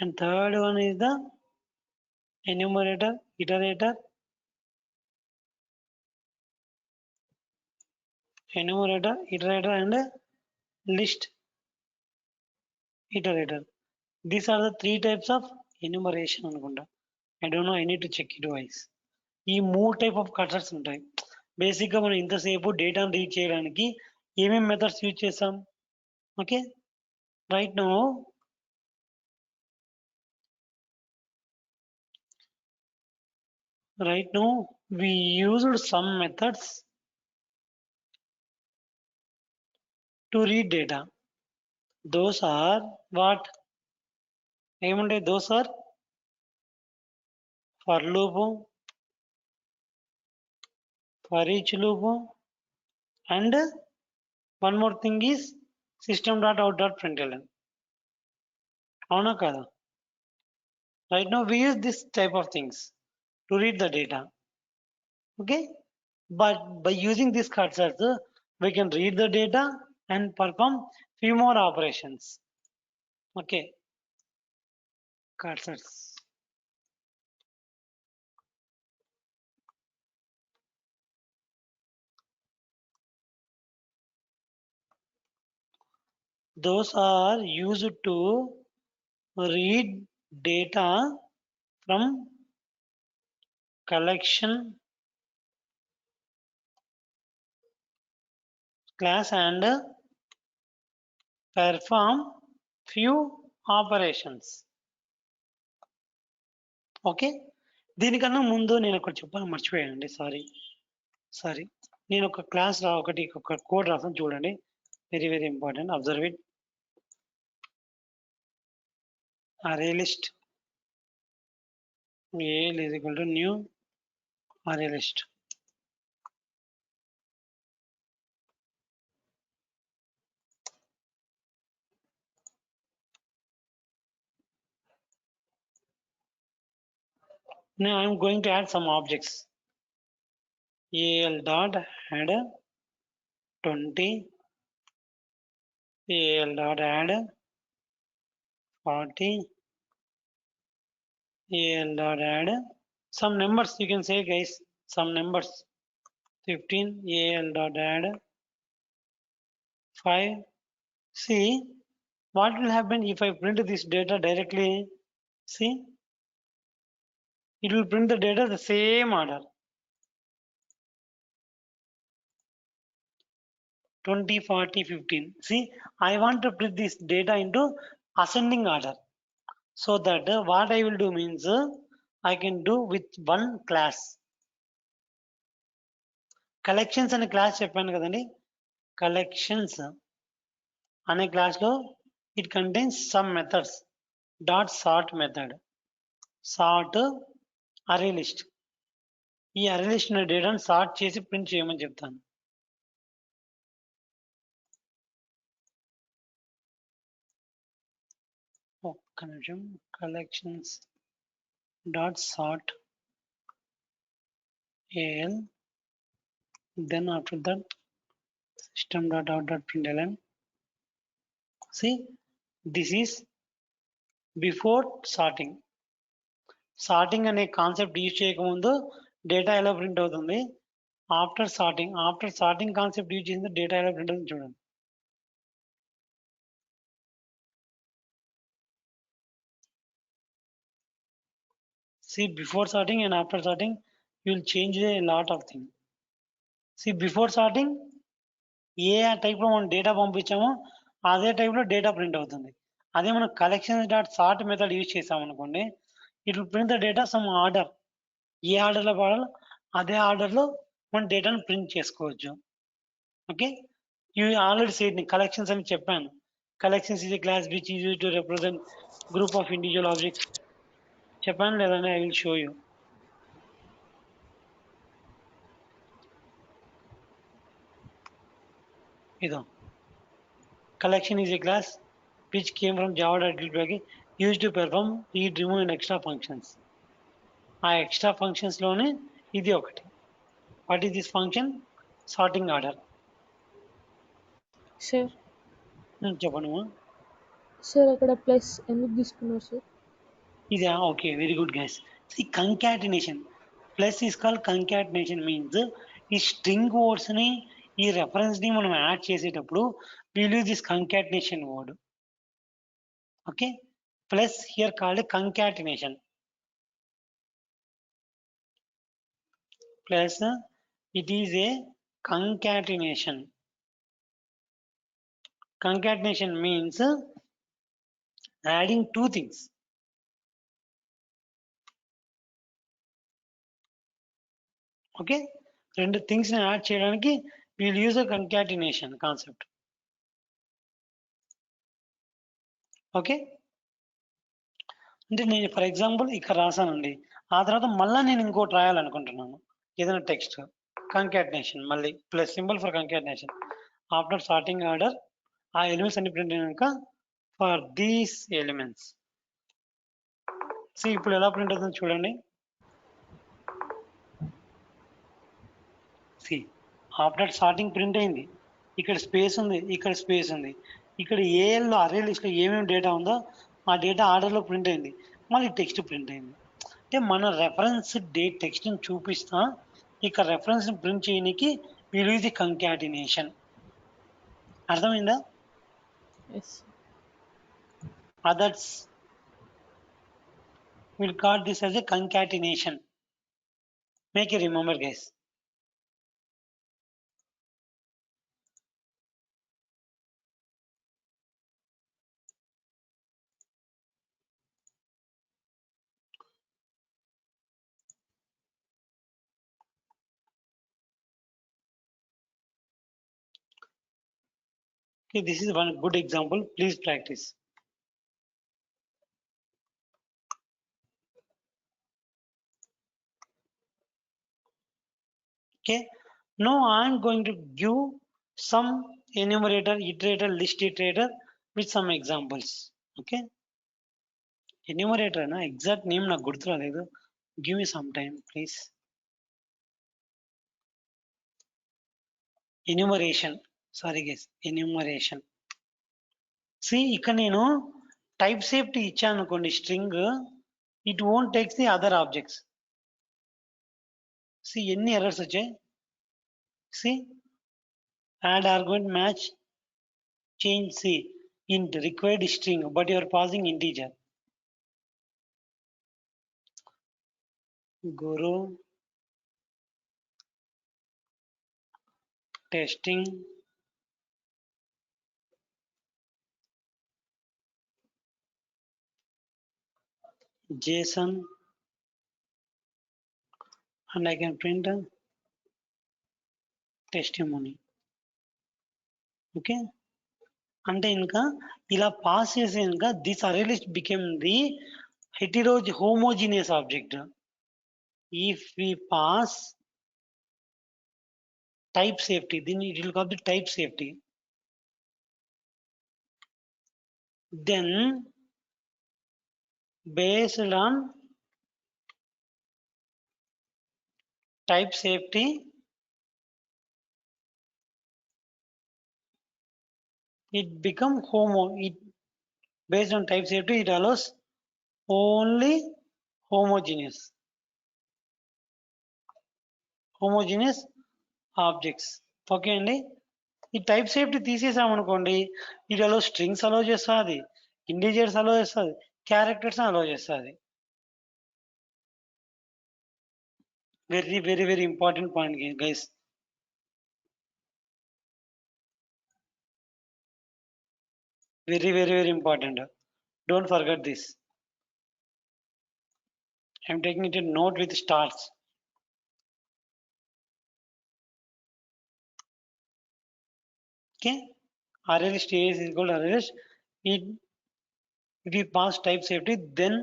and third one is the enumerator, iterator, and list iterator. These are the 3 types of enumeration అనుకుంటా. I don't know, I need to check it wise. ఈ 3 type of cursors ఉంటాయి. బేసిక్గా మనం ఇంతసేపు డేటాను read చేయడానికి ఏమేమి methods use చేసాం. Okay, right now we used some methods to read data. Those are what? ఏముండే? Those are for loop, for each loop, and one more thing is system.out.println. అవునా కదా? Right now we use this type of things to read the data. Okay, but by using this cursors we can read the data and perform few more operations. Okay, cursors. Those are used to read data from collection class and perform few operations. Okay, దీనికన్నా ముందు నేను ఒకటి చెప్పాలి మర్చిపోయానండి. Sorry, నేను ఒక code రాసాను చూడండి. Very important. Observe it. array list AL is equal to new array list. Now I am going to add some objects. AL dot add 20, AL dot add 40, AL dot add some numbers. You can say, guys, some numbers. 15, AL dot add 5. See what will happen if I print this data directly. See, it will print the data the same order. 20, 40, 15. See, I want to print this data into ascending order. So that what I will do means I can do with one class. Collections అనే class చెప్పాను కదండి. collections అనే class లో it contains some methods. .sort method, sort array list. ఈ array list డేటాను sort చేసి print చేయమని చెప్తాను. ఒక్క నిమిషం. collections dot sort al, then after that system dot out dot println. See, this is before sorting. Sorting అనే concept use చేయకముందు data ఎలా ప్రింట్ అవుతుంది, ఆఫ్టర్ సార్టింగ్ కాన్సెప్ట్ యూజ్ చేసింది డేటా ఎలా ప్రింట్ అవుతుంది చూడండి. See, before sorting and after sorting, you will change a lot of things. See, before sorting, ఏ టైప్లో మనం డేటా పంపించామో అదే టైప్లో డేటా ప్రింట్ అవుతుంది. అదే మనం collections dot sort method use చేసామనుకోండి, it will print the data some order. ఏ ఆర్డర్లో పడాలో అదే ఆర్డర్లో మనం డేటాను ప్రింట్ చేసుకోవచ్చు. Okay, you already said collections అని చెప్పాను. Collections is a class which is used to represent group of individual objects చెప్పాను లేదంటే ఐ విల్ షో యూ. ఇదో collection is a class which came from java.dll package used to perform read, remove and extra functions. ఆ extra functions లోనే ఇది ఒకటి. What is this function? Sorting order. Sir చెప్పండి. Sir అక్కడ plus ఎందుకు తీసుకున్నారు sir? ఇదా? Okay, very good guys. See concatenation, plus is called concatenation means ఈ స్ట్రింగ్ వర్డ్స్ ని ఈ రెఫరెన్స్ ని మనం యాడ్ చేసేటప్పుడు will use this concatenation word. Okay, plus here called concatenation. Plus it is a concatenation. Concatenation means adding two things. Okay, రెండు things ని add చేయడానికి we'll use a concatenation concept. Okay, అంటే నేను for example ఇక్కడ రాసానండి, ఆ తర్వాత మళ్ళీ నేను ఇంకోటి రాయాలనుకుంటున్నాను ఏదైనా టెక్స్ట్. కంకాటినేషన్, మళ్ళీ plus symbol for concatenation. After sorting order ఆ ఎలిమెంట్స్ అన్ని ప్రింట్ అయినాక ఫర్ దీస్ ఎలిమెంట్స్. సో ఇప్పుడు ఎలా ప్రింట్ అవుతుంది చూడండి. సి ఆఫ్టర్ సార్టింగ్ ప్రింట్ అయింది, ఇక్కడ స్పేస్ ఉంది, ఇక్కడ స్పేస్ ఉంది, ఇక్కడ ఏఎల్లో అరే లిస్ట్లో ఏమేమి డేటా ఉందో ఆ డేటా ఆర్డర్లో ప్రింట్ అయింది, మళ్ళీ టెక్స్ట్ ప్రింట్ అయింది. అంటే మన రెఫరెన్స్ టెక్స్ట్ని చూపిస్తా ఇక్కడ రెఫరెన్స్ని ప్రింట్ చేయడానికి విల్ యూజ్ ది కంకాటినేషన్. అర్థమైందా? Yes. Others will call this as a concatenation. Make you remember guys. Okay, this is one good example. Please practice. Okay, now I am going to give some enumerator, iterator, list iterator with some examples. Okay, enumerator na exact name నాకు గుర్తు రాలేదు. Give me some time please. Enumeration, sorry guys, enumeration. See ఇక్కడ నేను type safety ఇచ్చాను అనుకోండి string, it won't takes the other objects. See ఎన్ని errors వచ్చాయి. See add argument match change C int required string but you are passing integer. Guru testing JSON and I can print a testimony. Okay, అంటే ఇంకా ఇలా pass చేసే ఇంకా this array list became the homogeneous object. If we pass type safety, then it will call the type safety. Then based on type safety, it become it based on type safety, it allows only homogeneous objects. Okay అండి. ఈ type safety తీసేసామనుకోండి, ఇది అలో strings అలో చేస్తుంది, ఇండిజర్స్ అలో చేస్తుంది, characters అలో చేస్తుంది. Very very very important point guys. Very very very important. Don't forget this. I'm taking it note with stars. Okay, array status is equal to array. If we pass type safety, then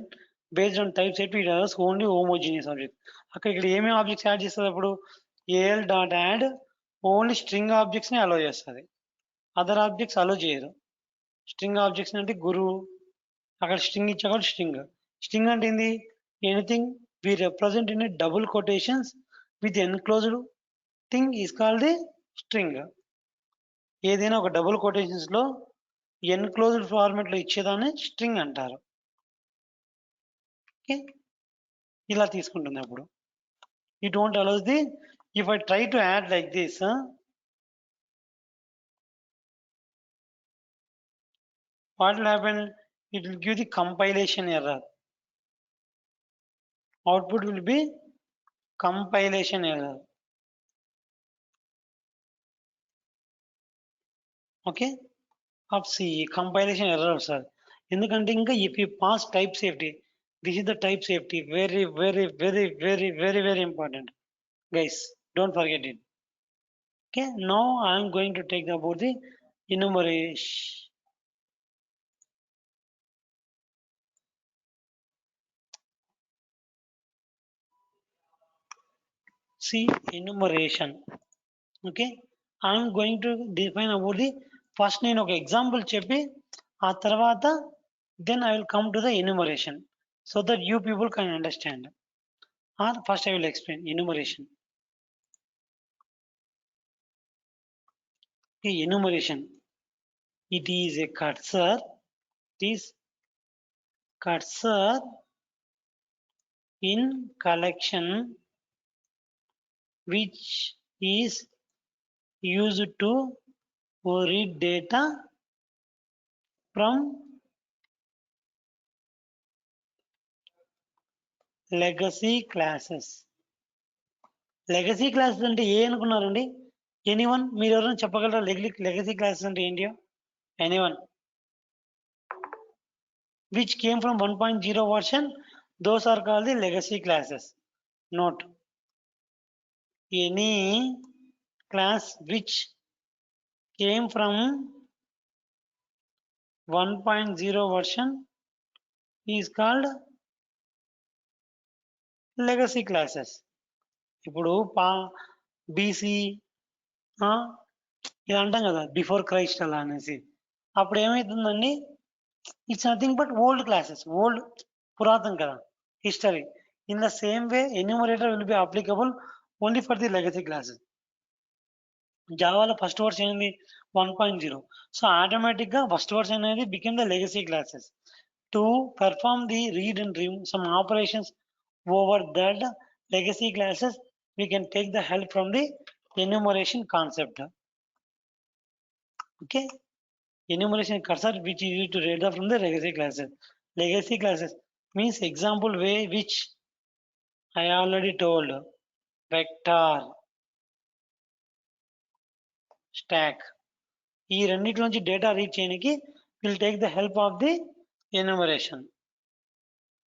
based on type safety, it allows only homogeneous object. అక్కడ ఇక్కడ ఏమేమి objects add చేస్తుంది అప్పుడు AL dot add only string objects ని allow చేస్తుంది, other objects అలో చేయరు. String objects అంటే గురువు, అక్కడ స్ట్రింగ్ ఇచ్చా కాబట్టి స్ట్రింగ్. స్ట్రింగ్ అంటే ఏంది? Anything we represent in double quotations with enclosed thing is called the string. ఏదైనా ఒక డబుల్ కొటేషన్స్ లో ఎన్క్లోజ్డ్ ఫార్మాట్ లో ఇచ్చేదాన్ని స్ట్రింగ్ అంటారు. ఓకే, ఇలా తీసుకుంటుంది. అప్పుడు it don't allows the. If I try to add like this, what will happen? It will give the compilation error. Output will be compilation error. Okay, of C compilation error sir. ఎందుకంటే ఇంకా if you pass type safety, this is the type safety, very very very very very very important guys, don't forget it. Okay, now I am going to take about the enumeration. See, enumeration. Okay, I am going to define about the first నేను ఒక example చెప్పి ఆ తర్వాత then I will come to the enumeration so that you people can understand. Or first I will explain enumeration. Okay, enumeration, it is a cursor. It is cursor in collection which is used to read data from legacy classes. Legacy classes అంటే ఏ అనుకున్నారండి? Anyone, మీరు ఎవరైనా చెప్పగలరా legacy classes అంటే ఏంటియో? Anyone? which came from 1.0 version, those are called the legacy classes. Note, any class which came from 1.0 version is called legacy classes. ఇప్పుడు BC ఇలా అంటాం కదా, before Christ అలా అనేసి. అప్పుడు ఏమవుతుందండి? It's nothing but old classes, old పురాతన కదా, history. In the same way enumerator will be applicable only for the legacy classes. జావాలో ఫస్ట్ వర్షన్ ఏంది? 1.0. సో ఆటోమేటిక్గా ఫస్ట్ వర్షన్ అనేది become the legacy classes. To perform the read and some operations over that legacy classes, we can take the help from the enumeration concept. Okay, enumeration cursor which is used to read from the legacy classes. Legacy classes means example way which I already told. Vector, stack, ఈ రెండింటి నుంచి data read చేయడానికి will take the help of the enumeration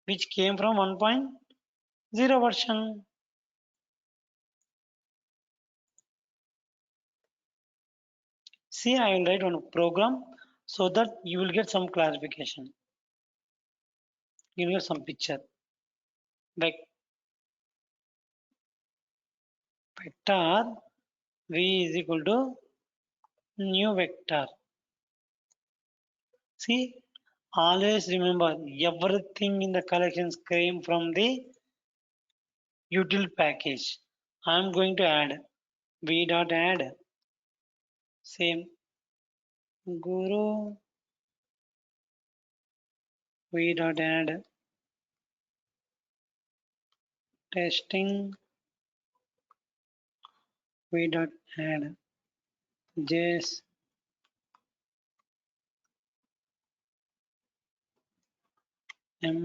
which came from 1.0 version. See, I will write one program so that you will get some clarification. You will get some picture. Vector v is equal to new vector. See, Always remember, everything in the collections came from the util package. I'm going to add v dot add same guru v dot add testing v dot add js m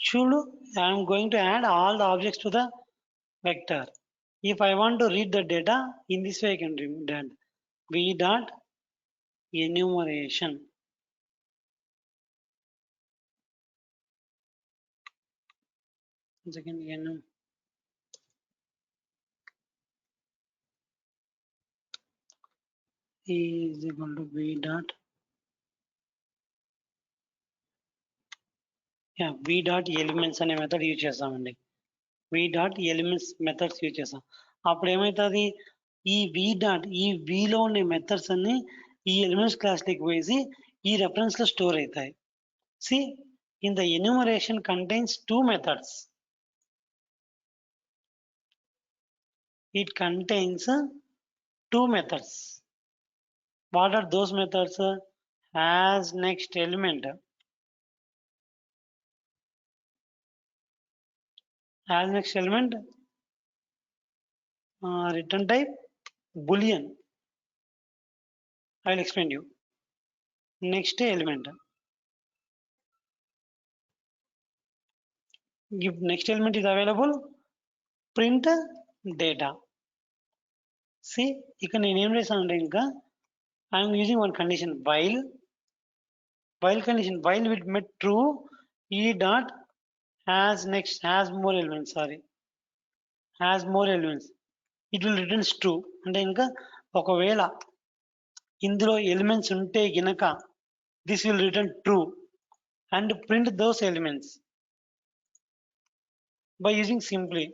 should I'm going to add all the objects to the vector. If I want to read the data, in this way I can read that v dot enumeration. One second, is equal to v dot v dot elements అనే method use చేస్తామండి. v dot elements methods use చేస్తాం. అప్పుడు ఏమవుతుంది, ఈ v dot ఈ v లో ఉండే methods అన్ని ఈ ఎలిమెంట్స్ క్లాస్ లోకి పోయి ఈ రెఫరెన్స్ లో స్టోర్ అవుతాయి. See, in the enumeration contains two methods. It contains two methods. What are those methods? As next element. As next element, return type boolean. I will explain you. Next element. If next element is available, print data. See, you can name I am using one condition while condition while with met true e dot has next has more elements has more elements it will returns true అంటే ఇంకా ఒకవేళ ఇందులో elements ఉంటే గినక this will return true and print those elements by using simply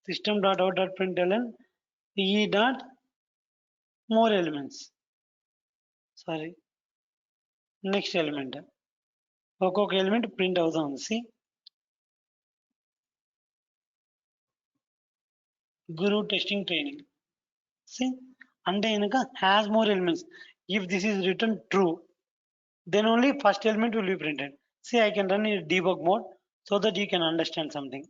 system.out.println e dot more elements next element ఒక్కొక్క element print అవుతా ఉంది. See, guru testing training. See, అంటే కనుక has more elements. If this is written true, then only first element will be printed. See, I can run in debug mode so that you can understand something.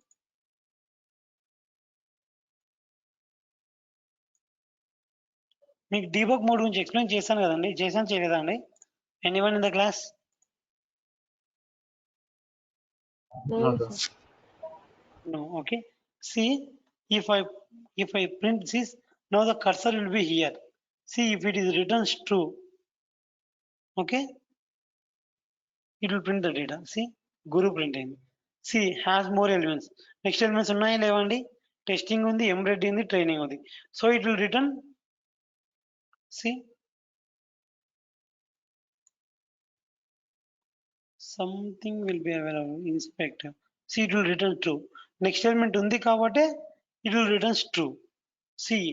మీకు debug mode గురించి explain చేశాను కదండి, చేయలేదా అండి? Anyone in the class? No. Okay. See, if I print this, now the cursor will be here. See, if it is written true, okay, it will print the data. See, guru printing. See, has more elements. Next elements ఉన్నాయా లేవండి? Testing ఉంది, embed ఉంది, training ఉంది. So it will return. See, something will be available. Inspect. See, it will return true. Next element undi kabate it will return true. See,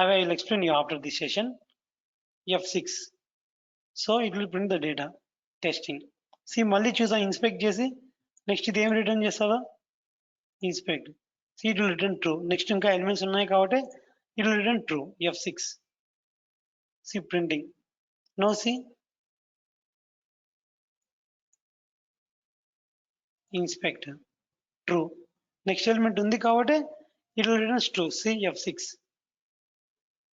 I will explain you after this session. F6. So it will print the data. Testing. See, malli choose inspect chesi next ఇది ఏం return చేస్తుందో inspect. See, it will return true. Next ఇంకా elements ఉన్నాయి కాబట్టి it will return true. F6. See, printing. Now see, inspect. True. Next element undi కాబట్టి it will return true. See, F6.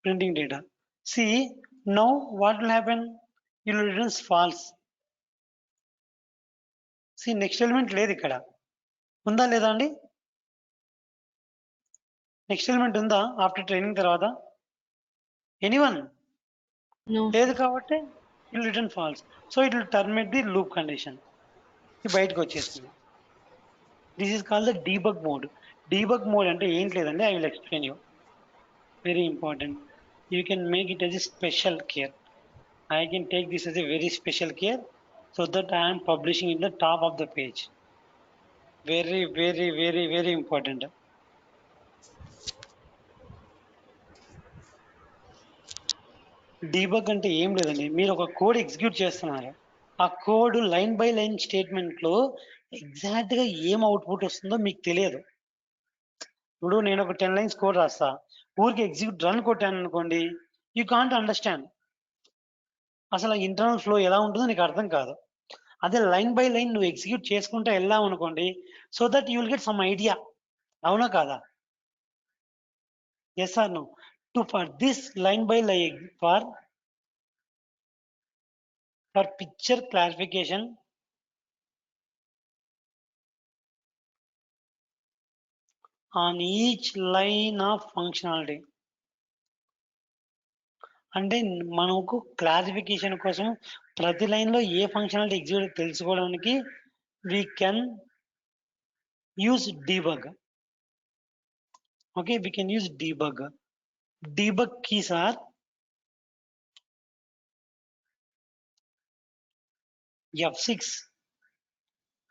Printing data. See, now what will happen? It will return false. See, next element లేదు ఇక్కడ, ఉందా లేదా అండి? Next element ఉందా after training తర్వాత? Anyone? లేదు కాబట్టి it will return false. So it will terminate the loop condition. బయటకు వచ్చేస్తుంది. This is called the debug mode. Debug mode అంటే ఏం లేదండి, I will explain you. Very important. You can make it as a special care. I can take this as a very special care so that I am publishing in the top of the page. Very, very, very, very important. Debug అంటే ఏం లేదండి, మీరు ఒక code execute చేస్తున్నారు, ఆ code line by line స్టేట్మెంట్లో ఎగ్జాక్ట్గా ఏం output వస్తుందో మీకు తెలియదు. ఇప్పుడు నేను ఒక 10 లైన్స్ కోడ్ రాస్తా, ఊరికి ఎగ్జిక్యూట్ రన్ కొట్టాను అనుకోండి, యూ కాంట్ అండర్స్టాండ్, అసలు ఇంటర్నల్ ఫ్లో ఎలా ఉంటుందో నీకు అర్థం కాదు. అదే లైన్ బై లైన్ నువ్వు ఎగ్జిక్యూట్ చేసుకుంటా వెళ్ళావు అనుకోండి, so that you will get some idea. అవునా కాదా? Yes or no? To for this line by line for picture clarification on each line of functionality. అంటే మనకు క్లారిఫికేషన్ కోసం ప్రతి లైన్లో ఏ ఫంక్షనాలిటీ ఎగ్జిక్యూట్ తెలుసుకోవడానికి we can use debug. Okay, we can use debug. Debug keys are F6,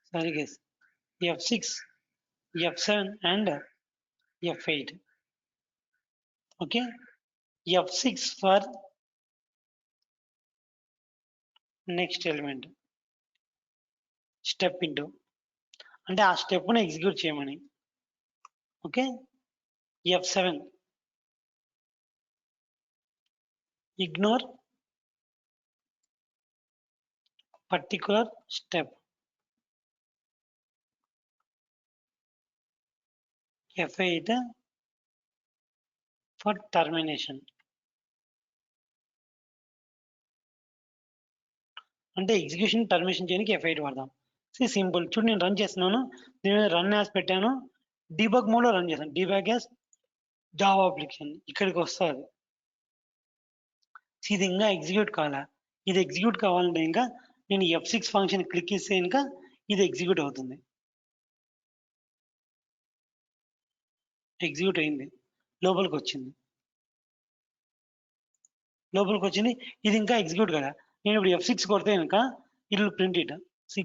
sorry guys, F6, F7 and F8. Okay, F6 for next element, step into, అంటే ఆ స్టెప్ను execute చేయమని. Okay, F7 ignore particular step. F8 for termination. అంటే execution termination చేయడానికి F8 వాడదాం. Simple. చూడు, నేను run చేస్తున్నాను, నేను రన్ యాజ్ పెట్టాను, డీబగ్ మోడ్లో రన్ చేశాను, డీబగ్ యాజ్ జావా అప్లికేషన్. ఇక్కడికి వస్తుంది, ఇది ఇంకా ఎగ్జిక్యూట్ కావాలా, ఇది ఎగ్జిక్యూట్ కావాలంటే ఇంకా నేను F6 ఫంక్షన్ క్లిక్ ఇస్తే ఇంకా ఇది ఎగ్జిక్యూట్ అవుతుంది. ఎగ్జిక్యూట్ అయింది, లోపలికి వచ్చింది, ఇది ఇంకా ఎగ్జిక్యూట్ కదా. నేను ఇప్పుడు F6 కొడితే కనుక it will print it.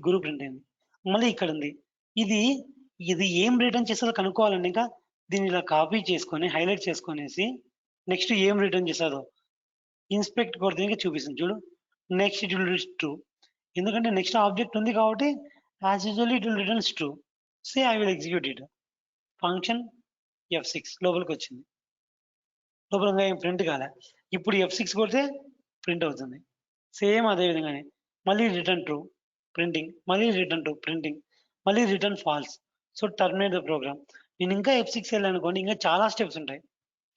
Guru print అయింది. మళ్ళీ ఇక్కడ ఉంది, ఇది ఇది ఏం రిటర్న్ చేస్తుందో కనుక్కోవాలండి. ఇంకా దీన్ని ఇలా కాపీ చేసుకొని హైలైట్ చేసుకొనేసి నెక్స్ట్ ఏం రిటర్న్ చేస్తుందో ఇన్స్పెక్ట్ కొడితే ఇంకా చూపిస్తుంది. చూడు, నెక్స్ట్ ఇట్ విల్ ట్రూ, ఎందుకంటే నెక్స్ట్ ఆబ్జెక్ట్ ఉంది కాబట్టి as usually it will returns true. Say I will execute it. Function F6 లోపలికి వచ్చింది, లోపల ఏం ప్రింట్ కాలే. ఇప్పుడు F6 కొడితే ప్రింట్ అవుతుంది. సేమ్ అదే విధంగానే మళ్ళీ రిటర్న్ ట్రూ ప్రింటింగ్, మళ్ళీ రిటర్న్ ట్రూ ప్రింటింగ్, మళ్ళీ return false. So terminate the program. నేను ఇంకా F6 వెళ్ళానుకోండి, ఇంకా చాలా స్టెప్స్ ఉంటాయి.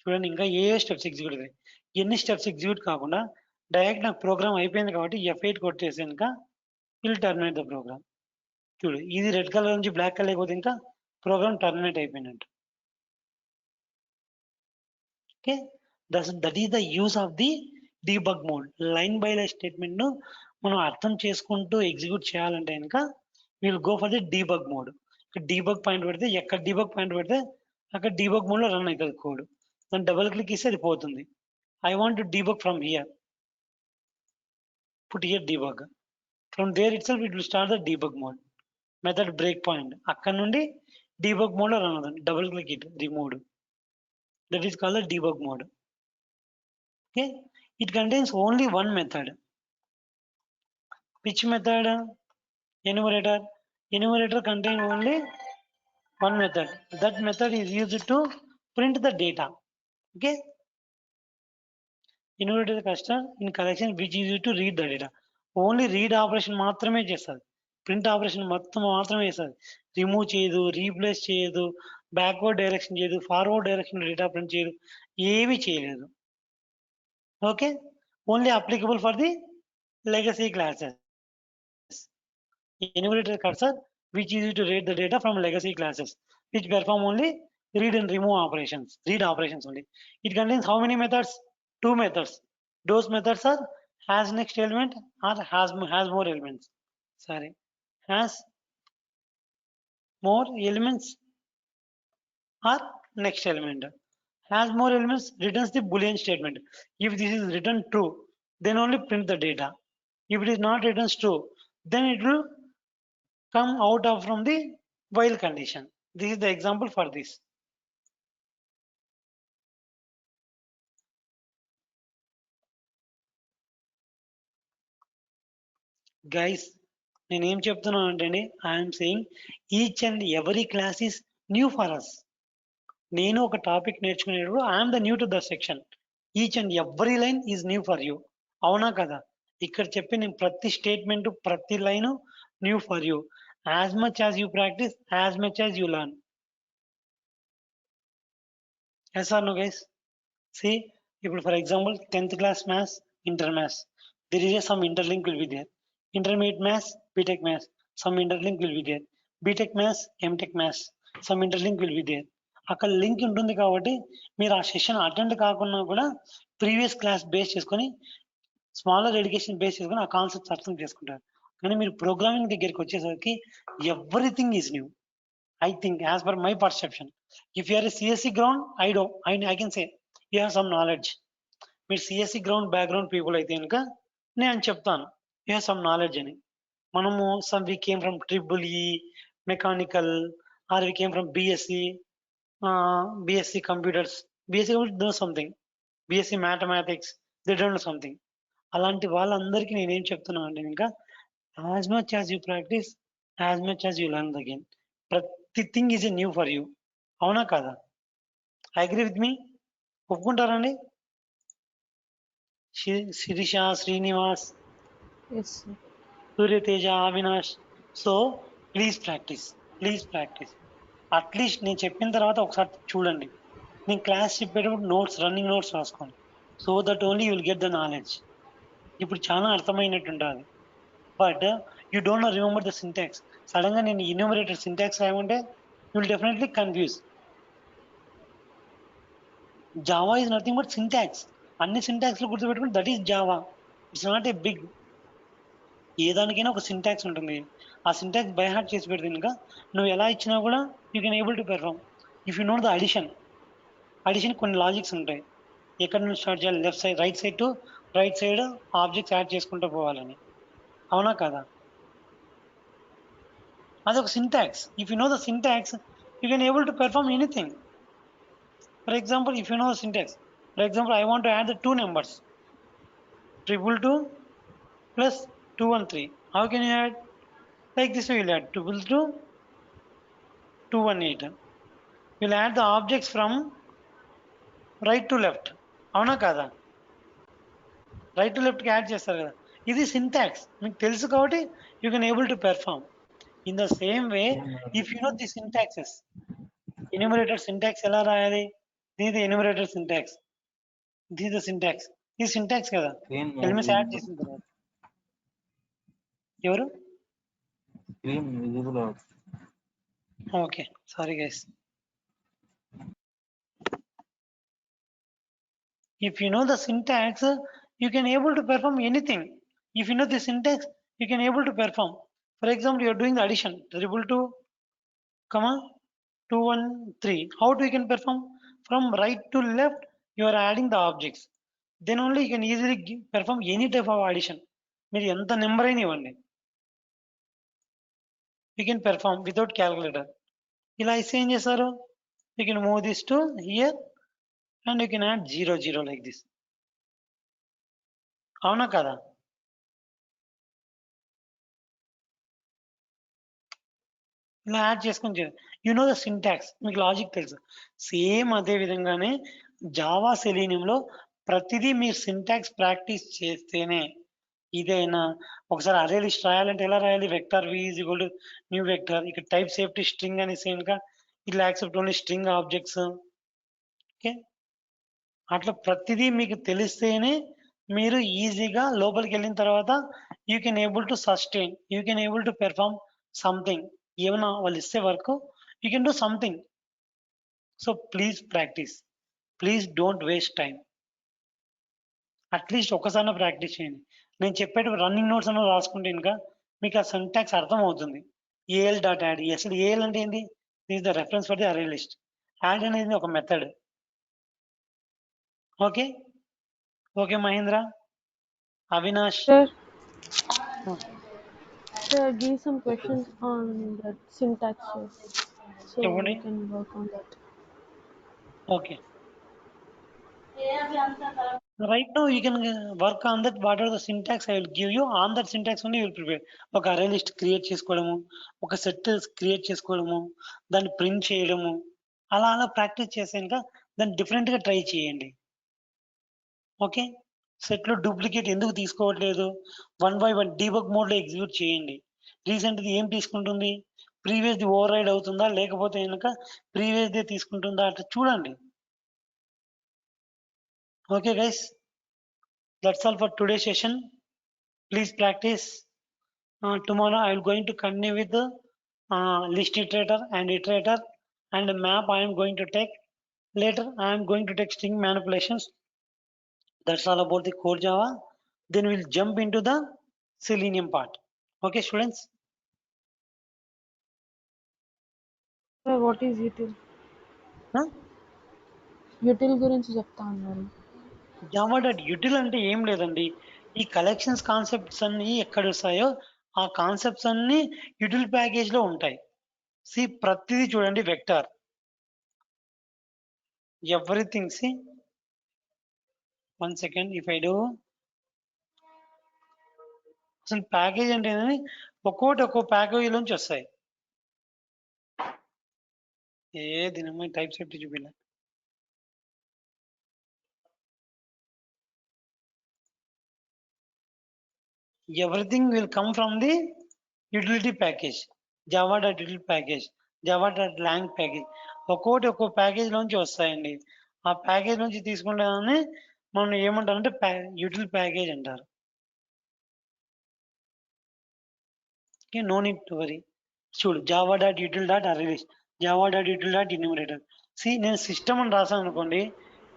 చూడండి, ఇంకా ఏ స్టెప్స్ ఎగ్జిక్యూట్ అవుతాయి. ఎన్ని స్టెప్స్ ఎగ్జిక్యూట్ కాకుండా డైరెక్ట్ నాకు ప్రోగ్రామ్ అయిపోయింది కాబట్టి F8 కొట్టేసి ఇంకా విల్ టర్మినేట్ ద ప్రోగ్రామ్. చూడు, ఇది రెడ్ కలర్ నుంచి బ్లాక్ కలర్ అయిపోతే ఇంకా ప్రోగ్రామ్ టర్మినేట్ అయిపోయినట్టు. Okay, that is the use of the debug mode. Line by line statement ను మనం అర్థం చేసుకుంటూ ఎగ్జిక్యూట్ చేయాలంటే కనుక will go for the debug mode. Debug point పెడితే, ఎక్కడ డీబగ్ పాయింట్ పెడితే అక్కడ డీబగ్ మోడ్ లో రన్ అవుతుంది కోడ్. దాన్ని డబుల్ క్లిక్ ఇస్తే అది పోతుంది. I want to debug from here, put here debug. From there itself it will start the debug mode. Method break point అక్కడ నుండి డీబగ్ మోడ్ లో రన్ అవుతుంది. Double click it remove. That is called the debug mode. Okay, it contains only one method. Which method? Enumerator. Enumerator contains only one method. That method is used to print the data. Okay, enumerator cluster in collection which is used to read the data. Only read operation మాత్రమే చేస్తుంది, print operation మొత్తం మాత్రమే చేస్తుంది. Remove చేయదు, replace చేయదు, backward direction చేయదు, forward direction data print చేయదు, ఏవి చేయలేదు. Okay, only applicable for the legacy classes. Enumerator cursor which is used to read the data from legacy classes which perform only read and remove operations, read operations only. It contains how many methods? 2 methods. Those methods are has next element or has more elements. Sorry, has more elements or next element. Has more elements returns the boolean statement. If this is written true, then only print the data. If it is not returns true, then it will come out of from the while condition. This is the example for this. Guys, నేను ఏం చెప్తున్నాను అంటే I'm saying each and every class is new for us. నేను ఒక topic నేర్చుకునేటప్పుడు I'm the new to the section. Each and every line is new for you. అవునా కదా? ఇక్కడ చెప్పి నేను ప్రతి స్టేట్మెంట్ ప్రతి line new for you. As much as you practice, as much as you learn. Yes or no guys? See, ఇప్పుడు for example 10th class maths, inter maths, there is some interlink will be there. Intermediate maths, BTech maths, some interlink will be there. BTech maths, MTech maths, some interlink will be there. అక్కడ link ఉంటుంది కాబట్టి మీరు ఆ session attend కాకుండా కూడా previous class base చేసుకొని smaller education base చేసుకొని ఆ కాన్సెప్ట్స్ అర్థం చేసుకుంటారు. కానీ మీరు ప్రోగ్రామింగ్ దగ్గరికి వచ్చేసరికి everything is new. I think as per my perception, if you are a CSE ground, I can say you have some knowledge. మీరు CSE ground background people అయితే కనుక నేను చెప్తాను యూ హ్యావ్ సమ్ నాలెడ్జ్ అని. మనము we came from EEE mechanical, or we came from BSc computers, BSc know something, BSc mathematics, they don't know something. అలాంటి వాళ్ళందరికీ నేనేం చెప్తున్నాను అంటే ఇంకా as much as you practice, as much as you learn again. ప్రతి thing is a new for you. అవునా కాదా? I agree with me? ఒప్పుకుంటారండి? Sirisha, Srinivas, Yes, sir. Suryateja, Avinash. So please practice, please practice. At least నేను చెప్పిన తర్వాత ఒకసారి చూడండి. నేను క్లాస్ చెప్పేటప్పుడు నోట్స్, రన్నింగ్ నోట్స్ రాసుకోండి. So that only you will get the knowledge. ఇప్పుడు చాలా అర్థమైనట్టు ఉంటుంది. But you don't know remember the syntax. సడన్గా నేను ఇన్యూమరేటర్ సింటాక్స్ రాయమంటే you will definitely confuse. Java is nothing but syntax. అన్ని సింటాక్స్లు గుర్తుపెట్టుకుని that is Java. It's not a big. ఏ దానికైనా ఒక సింటాక్స్ ఉంటుంది. ఆ సింటాక్స్ బై హార్ట్ చేసి పెడితే కనుక నువ్వు ఎలా ఇచ్చినా కూడా you can able to perform. If you know the addition కొన్ని లాజిక్స్ ఉంటాయి. ఎక్కడ నుంచి స్టార్ట్ చేయాలి, left side, right side to right side objects add చేసుకుంటూ పోవాలని. అవునా కదా? అదొక syntax. If you know the syntax you can able to perform anything. For example, if you know the syntax, for example I want to add the 2 numbers 222 plus 213. How can you add? Like this we will add 222 218. We'll add the objects from right to left. అవునా కదా? Right to లెఫ్ట్కి add చేస్తారు కదా. ఇది syntax మీకు తెలుసు కాబట్టి you can able to perform. In the same way if you know the syntaxes, enumerator syntax ఎలా రాయాలి, దీని enumerator syntax, this the syntax. ఇది సింటాక్స్ కదా, ఎలిమెంట్స్ యాడ్ చేసిన తర్వాత. ఎవరు? Okay, sorry guys. If you know the syntax, you can able to perform anything. If you know the syntax, you can able to perform. For example, you are doing the addition 222, comma 213. How do you can perform? From right to left, you are adding the objects. Then only you can easily perform any type of addition. మీరు ఎంత number అయినా ఇవ్వండి, you can perform without calculator. ఇలా ఇస్తే ఏం చేస్తారు, you can move this to here and you can add 0 0 like this. అవునా కదా? ఇలా యాడ్ చేసుకొని యు నో ద సింటాక్స్, మీకు లాజిక్ తెలుసు. సేమ్ అదే విధంగానే జావా సెలీనియంలో ప్రతిదీ మీరు సింటాక్స్ ప్రాక్టీస్ చేస్తేనే ఇదైనా. ఒకసారి అరే లిస్ట్ రాయాలంటే ఎలా రాయాలి, vector V is equal to new vector, ఇక్కడ టైప్ సేఫ్టీ స్ట్రింగ్ అనేసి కనుక ఇట్లా accept only string objects. Okay, అట్లా ప్రతిదీ మీకు తెలిస్తేనే మీరు ఈజీగా లోపలికి వెళ్ళిన తర్వాత you can able to sustain, you can able to perform something. ఏమైనా వాళ్ళు ఇస్తే work you can do something. So please practice, please don't waste time. At least ఒకసారి ప్రాక్టీస్ చేయండి. నేను చెప్పేటప్పుడు రన్నింగ్ నోట్స్ అన్న రాసుకుంటే ఇంకా మీకు ఆ సింటాక్స్ అర్థం అవుతుంది. ఏఎల్ డాట్ యాడ్, అసలు ఏఎల్ అంటే ఏంటి, this the reference for the array list. Add అనేది ఒక method. Okay okay Mahendra. Avinash. Sir, Hmm. sir, give some questions on that syntax, sir. So we చెప్పండి. can work on that. Okay. Right now you can work on that. What are the syntax I will give you? On that syntax only you will prepare. ఒక array list create చేసుకోవడము, ఒక set create చేసుకోవడము, దాన్ని print చేయడము, అలా అలా practice చేసాక దాన్ని డిఫరెంట్ గా ట్రై చేయండి. ఓకే, సెట్ లో డూప్లికేట్ ఎందుకు తీసుకోవట్లేదు, 1 by 1 డీబగ్ మోడ్ లో ఎగ్జిక్యూట్ చేయండి. రీసెంట్ ది ఏం తీసుకుంటుంది, ప్రీవియస్ ది ఓవర్ రైడ్ అవుతుందా, లేకపోతే కనుక ప్రీవియస్ ది తీసుకుంటుందా అట్లా చూడండి. Okay guys, that's all for today's session. Please practice. Tomorrow I will going to continue with the list iterator and iterator, and the map I am going to take. Later I am going to take string manipulations. That's all about the core Java. Then we'll jump into the Selenium part. Okay, students. Sir, what is util? Huh? Util గురించి చెప్తా అన్నారు. Java dot util అంటే ఏం లేదండి, ఈ collections concepts అన్ని ఎక్కడ వస్తాయో ఆ కాన్సెప్ట్స్ అన్ని యూటిల్ ప్యాకేజ్ లో ఉంటాయి. ప్రతిదీ చూడండి, vector, everything. See, one second, if I do, అసలు ప్యాకేజ్ అంటే ఏంటని ఒక్కో ప్యాకేజ్ లోంచి వస్తాయి. దీని టైప్ సెట్ చూపిల్ల, everything will come from the utility package, java.util package, java.lang package. ఒక్కో ప్యాకేజ్ లోంచి వస్తాయండి. ఆ ప్యాకేజ్ నుంచి తీసుకుంటే మనం ఏమంటారంటే యూటిల్ ప్యాకేజ్ అంటారు. No need to worry. చూడు, java.util.arraylist, java.util.enumerator. నేను సిస్టమ్ అని రాసాను అనుకోండి,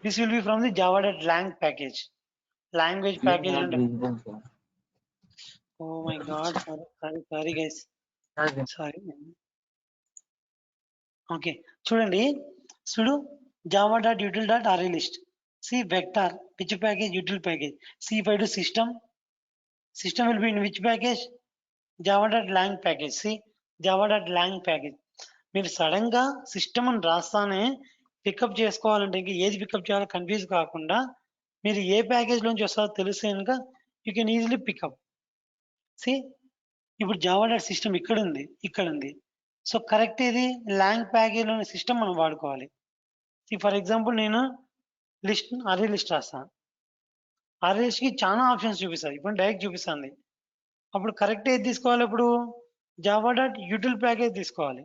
this will be from the java.lang package, language package అంటే. Oh my God, sorry guys, sorry. Okay, చూడండి, చూడు, java.util.arraylist. vector, which package? Util package. If I do system will be in which package? java.lang package. java.lang package. మీరు sudden గా system అని రాస్తానే pickup చేసుకోవాలంటే ఇంకా ఏది pickup చేయాలో కన్ఫ్యూజ్ కాకుండా మీరు ఏ ప్యాకేజ్ లోంచి వస్తారో తెలిస్తే కనుక యూ కెన్ ఈజీలీ పికప్. ఇప్పుడు java.system ఇక్కడ ఉంది. సో కరెక్ట్ ఇది లాంగ్ ప్యాకేజ్ లోని సిస్టమ్ మనం వాడుకోవాలి. ఫర్ ఎగ్జాంపుల్ నేను అరే లిస్ట్ రాస్తాను, అరే లిస్ట్ కి చాలా ఆప్షన్స్ చూపిస్తుంది, ఇప్పుడు డైరెక్ట్ చూపిస్తుంది. అప్పుడు కరెక్ట్ ఏది తీసుకోవాలి, ఇప్పుడు java.util ప్యాకేజ్ తీసుకోవాలి.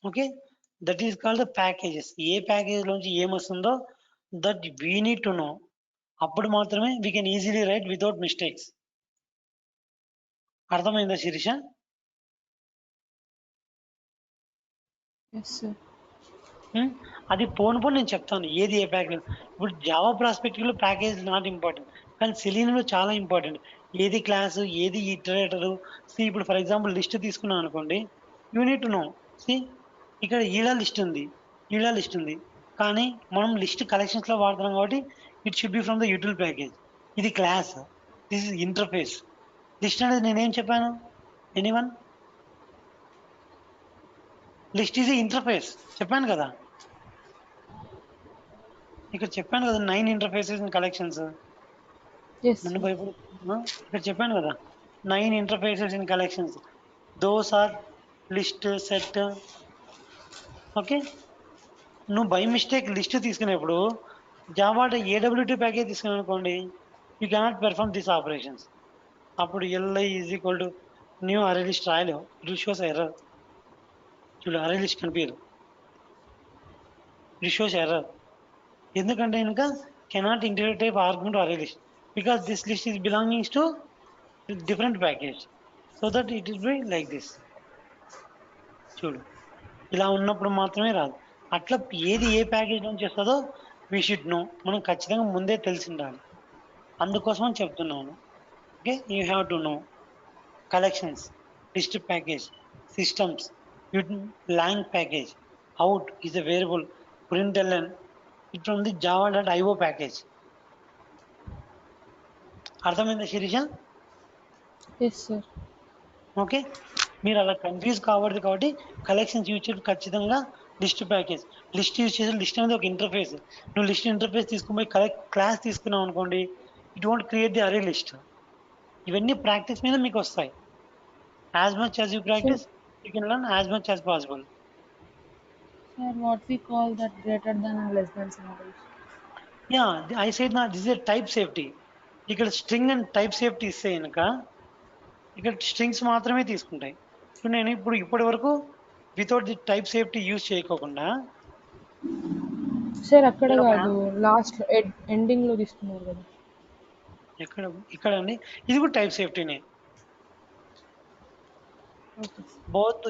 Okay, that is called the packages. ఏ ప్యాకేజ్ లోంచి ఏమొస్తుందో that we need to know. అప్పుడు మాత్రమే we can easily write without mistakes. అర్థమైందా శిరీష? Yes, sir. అది పోను నేను చెప్తాను ఏది ఏ ప్యాకేజ్. ఇప్పుడు జావా ప్రాస్పెక్టివ్ లో ప్యాకేజ్ నాట్ ఇంపార్టెంట్, కానీ సెలీనియంలో చాలా ఇంపార్టెంట్. ఏది క్లాసు, ఏది ఇటరేటరు. ఇప్పుడు ఫర్ ఎగ్జాంపుల్ లిస్ట్ తీసుకున్నాం అనుకోండి, యూనిట్ టు నో. ఇక్కడ ఈడా లిస్ట్ ఉంది, కానీ మనం లిస్ట్ కలెక్షన్స్ లో వాడుతున్నాం కాబట్టి it should be from the util package. ఇది class, this is interface. List అనేది నేనేం చెప్పాను, ఎనీవన్? లిస్ట్ ఈజ్ ఇంటర్ఫేస్ చెప్పాను కదా, ఇక్కడ చెప్పాను కదా 9 ఇంటర్ఫేసెస్ అండ్ కలెక్షన్స్. Yes, నన్ను sir. భయపడుతున్నా, ఇక్కడ చెప్పాను కదా 9 interfaces and collections, those are list, set. Okay, నువ్వు బై మిస్టేక్ లిస్ట్ తీసుకునేప్పుడు జావా ఏడబ్ల్యూటీ ప్యాకేజ్ తీసుకున్నావు అనుకోండి, you cannot perform this operations. అప్పుడు LI is equal to new array list రాయలేవు, ఇట్ షోస్ ఎర్రర్. చూడు, అరే లిస్ట్ కనిపించదు, it shows error. ఎందుకంటే కనుక cannot integrate type argument array list, because this list is belongings to different package, so that it is be like this. చూడు, ఇలా ఉన్నప్పుడు మాత్రమే రాదు. అట్లా ఏది ఏ ప్యాకేజ్ నుంచి వస్తుందో వీ షుడ్ నో, మనం ఖచ్చితంగా ముందే తెలిసి ఉండాలి. అందుకోసం చెప్తున్నాను. Okay, you have to know collections, list package, systems, lang package, out is a variable, println, from the java.io package. అర్థమైందా శిరీష? Yes sir. ఓకే, మీరు అలా కన్ఫ్యూజ్ కావద్దు కాబట్టి కలెక్షన్స్ యూజ్ చేసి ఖచ్చితంగా లిస్ట్ ప్యాకేజ్. లిస్ట్ యూజ్ చేసి లిస్ట్ అనేది ఒక ఇంటర్ఫేస్. నువ్వు లిస్ట్ ఇంటర్ఫేస్ తీసుకుని క్లాస్ తీసుకున్నావు అనుకోండి, it won't create the array list. ఇవన్నీ ప్రాక్టీస్ మీద మీకు వస్తాయి. As much as you practice you can learn as much as possible. Sir what we call that greater than and less than symbols? Yeah, I said నా this is type safety. ఇక్కడ string and type safety ఇస్తే కనుక ఇక్కడ strings మాత్రమే తీసుకుంటాయి. So నేను ఇప్పటి వరకు without the type safety use చేయకోకుండా సార్ అక్కడ నేను ఒక కాదు, లాస్ట్ ఎండింగ్ లో తీసుకున్నారు కదా. ఇక్కడ అండి, ఇది కూడా టైప్ సేఫ్టీనే. ఓకే. బోత్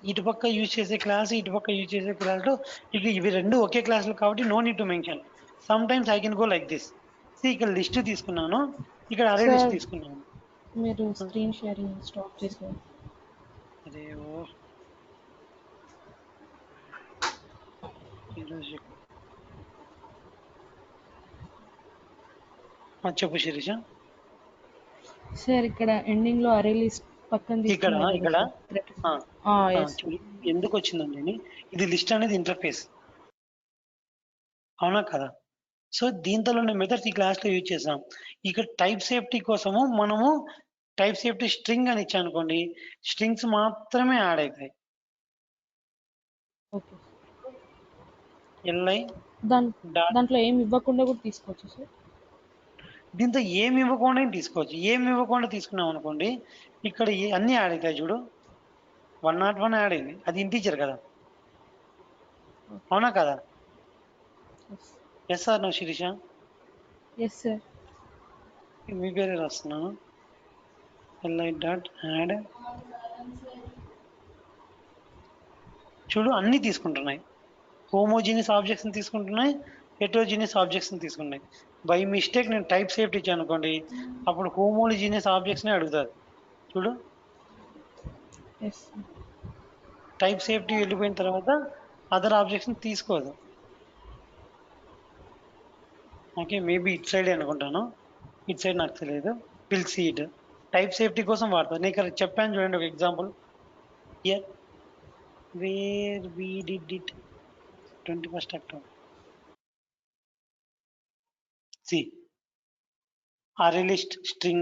ఇటు పక్క యూజ్ చేసే క్లాస్, ఇటు పక్క యూజ్ చేసే క్లాస్ ఇవి రెండు ఒకే క్లాసులు కాబట్టి no need to mention. Sometimes I can go like this. ఇక్కడ లిస్ట్ తీసుకున్నాను, ఇక్కడ అరే లిస్ట్ సార్ తీసుకున్నాను. మీరు స్క్రీన్ షేరింగ్ స్టాప్ చేశారు. అదే ఓ చెప్పు శిరీష. సార్ ఇక్కడ ఎండింగ్ లో అరే లిస్ట్ పక్కన ఇక్కడ తీసుకున్నారు కదా సార్. చూడు ఎందుకు వచ్చిందండి, ఇది లిస్ట్ అనేది ఇంటర్ఫేస్, అవునా కదా? సో దీంతోనే మెథడ్స్ ఈ క్లాస్ లో యూజ్ చేసాం. ఇక్కడ టైప్ సేఫ్టీ కోసము మనము టైప్ సేఫ్టీ స్ట్రింగ్ అని ఇచ్చానుకోండి, స్ట్రింగ్స్ మాత్రమే యాడ్ అవుతాయి. ఓకే. ఎల్ఐ దాంట్లో ఏమి ఇవ్వకుండా కూడా తీసుకోవచ్చు సార్? దీంతో ఏమి ఇవ్వకుండా తీసుకోవచ్చు. ఏమి ఇవ్వకుండా తీసుకున్నాం అనుకోండి, ఇక్కడ అన్ని యాడ్ అవుతాయి. చూడు 101 యాడ్ అయింది, అది ఇంటీజర్ కదా, అవునా కదా? Yes sir. No Sirisha? Yes sir. మీ పేరే రాస్తున్నాను. LI dot add. చూడు అన్ని తీసుకుంటున్నాయి. హోమోజీనియస్ ఆబ్జెక్ట్స్ తీసుకుంటున్నాయి, హెటరోజీనియస్ ఆబ్జెక్ట్స్ తీసుకున్నాయి. బై మిస్టేక్ నేను టైప్ సేఫ్టీ ఇచ్చాను అనుకోండి, అప్పుడు హోమోజీనియస్ ఆబ్జెక్ట్స్ నే అడుగుతారు. చూడు టైప్ సేఫ్టీ వెళ్ళిపోయిన తర్వాత అదర్ ఆబ్జెక్ట్స్ తీసుకోదు. ఓకే, మేబీ ఇట్ సైడ్ అనుకుంటాను, ఇట్ సైడ్ నాకు తెలియదు. Will see it. Type safety కోసం వాడతాను. నేను ఇక్కడ చెప్పాను చూడండి ఒక example. Here where we did it 21st October. See, array list string,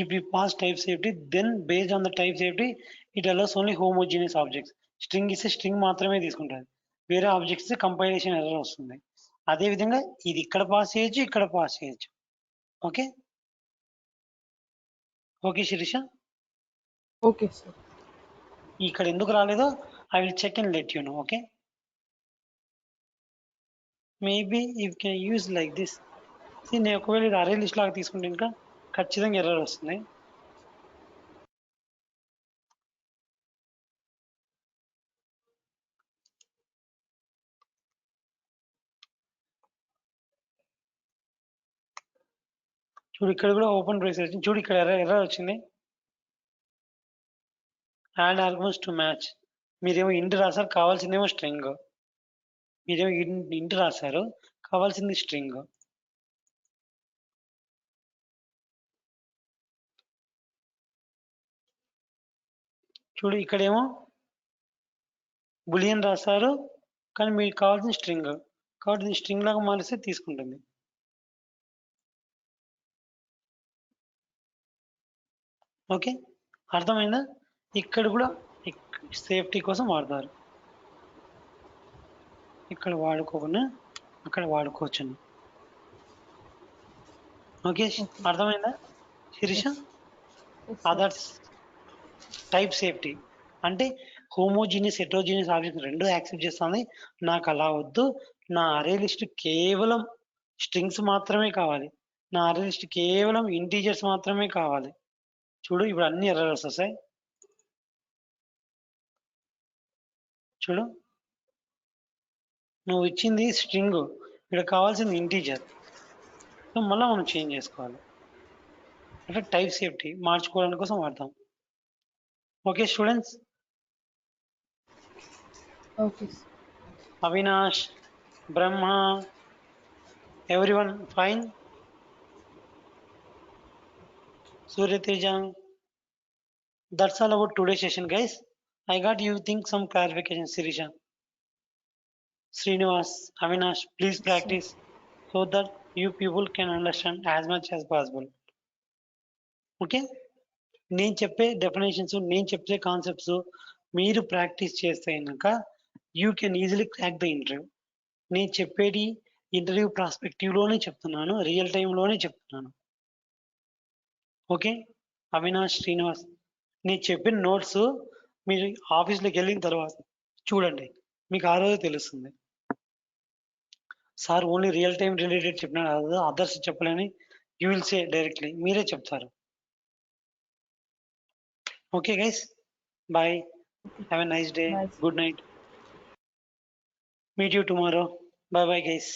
if we pass type safety, then based on the type safety it allows only homogeneous objects. String is a string మాత్రమే తీసుకుంటుంది, వేరే objects compilation error వస్తుంది. అదే విధంగా ఇది ఇక్కడ pass చేయొచ్చు, ఇక్కడ పాస్ చేయొచ్చు. Okay okay Shirisha? Okay sir. ఇక్కడ ఎందుకు రాలేదో I will check and let you know. Okay, maybe you can use like this. నేను ఒకవేళ ఇది అరే లిస్ట్ లాగా తీసుకుంటే ఇంకా ఖచ్చితంగా ఎర్రర్ వస్తుంది. చూడు ఇక్కడ కూడా ఓపెన్ బ్రేస్ వచ్చింది. చూడు ఇక్కడ ఎర్రర్ వచ్చింది. Add arguments to match. మీరేమో ఇంట్ రాశారు, కావాల్సిందేమో స్ట్రింగ్. మీరేమో ఇంట్ రాశారు, కావాల్సింది స్ట్రింగ్. చూడు ఇక్కడేమో బులియన్ రాశారు, కానీ మీకు కావాల్సిన స్ట్రింగ్, కాబట్టి స్ట్రింగ్ లాగా మారిస్తే తీసుకుంటుంది. ఓకే, అర్థమైందా? ఇక్కడ కూడా సేఫ్టీ కోసం వాడతారు. ఇక్కడ వాడుకోకుండా అక్కడ వాడుకోవచ్చు. ఓకే, అర్థమైందా శిరీష? అదర్స్ టైప్ సేఫ్టీ అంటే హోమోజీనియస్ హెటరోజీనియస్ ఆబ్జెక్ట్ రెండు యాక్సెప్ట్ చేస్తుంది. నాకు అలా వద్దు, నా అరే లిస్ట్ కేవలం స్ట్రింగ్స్ మాత్రమే కావాలి, నా అరే లిస్ట్ కేవలం ఇంటీజర్స్ మాత్రమే కావాలి. చూడు ఇప్పుడు అన్ని ఎర్రర్స్ వస్తాయి. చూడు నువ్వు ఇచ్చింది స్ట్రింగ్, ఇక్కడ కావాల్సింది ఇంటీజర్, మళ్ళీ మనం చేంజ్ చేసుకోవాలి. అంటే టైప్ సేఫ్టీ మార్చుకోవడానికి కోసం వాడతాం. Okay students? Okay. Avinash, Brahma, everyone fine? Surya Teja, that's all about today's session, guys. I got you think some clarification, Sirisha. Srinivas, Avinash, please Sir. practice so that you people can understand as much as possible. Okay నేను చెప్పే definitions నేను చెప్పే concepts మీరు practice చేస్తే కనుక you can easily crack the interview. నేను చెప్పేది interview ప్రాస్పెక్టివ్లోనే చెప్తున్నాను, రియల్ టైంలోనే చెప్తున్నాను. ఓకే అవినాష్, శ్రీనివాస్, నేను చెప్పిన నోట్స్ మీరు ఆఫీస్లోకి వెళ్ళిన తర్వాత చూడండి, మీకు ఆ రోజు తెలుస్తుంది. Sir only real time related చెప్పినాడు, అదర్స్ చెప్పలేని యూ విల్ సే డైరెక్ట్లీ, మీరే చెప్తారు. Okay guys, bye, have a nice day, Bye. Good night, meet you tomorrow, bye bye guys.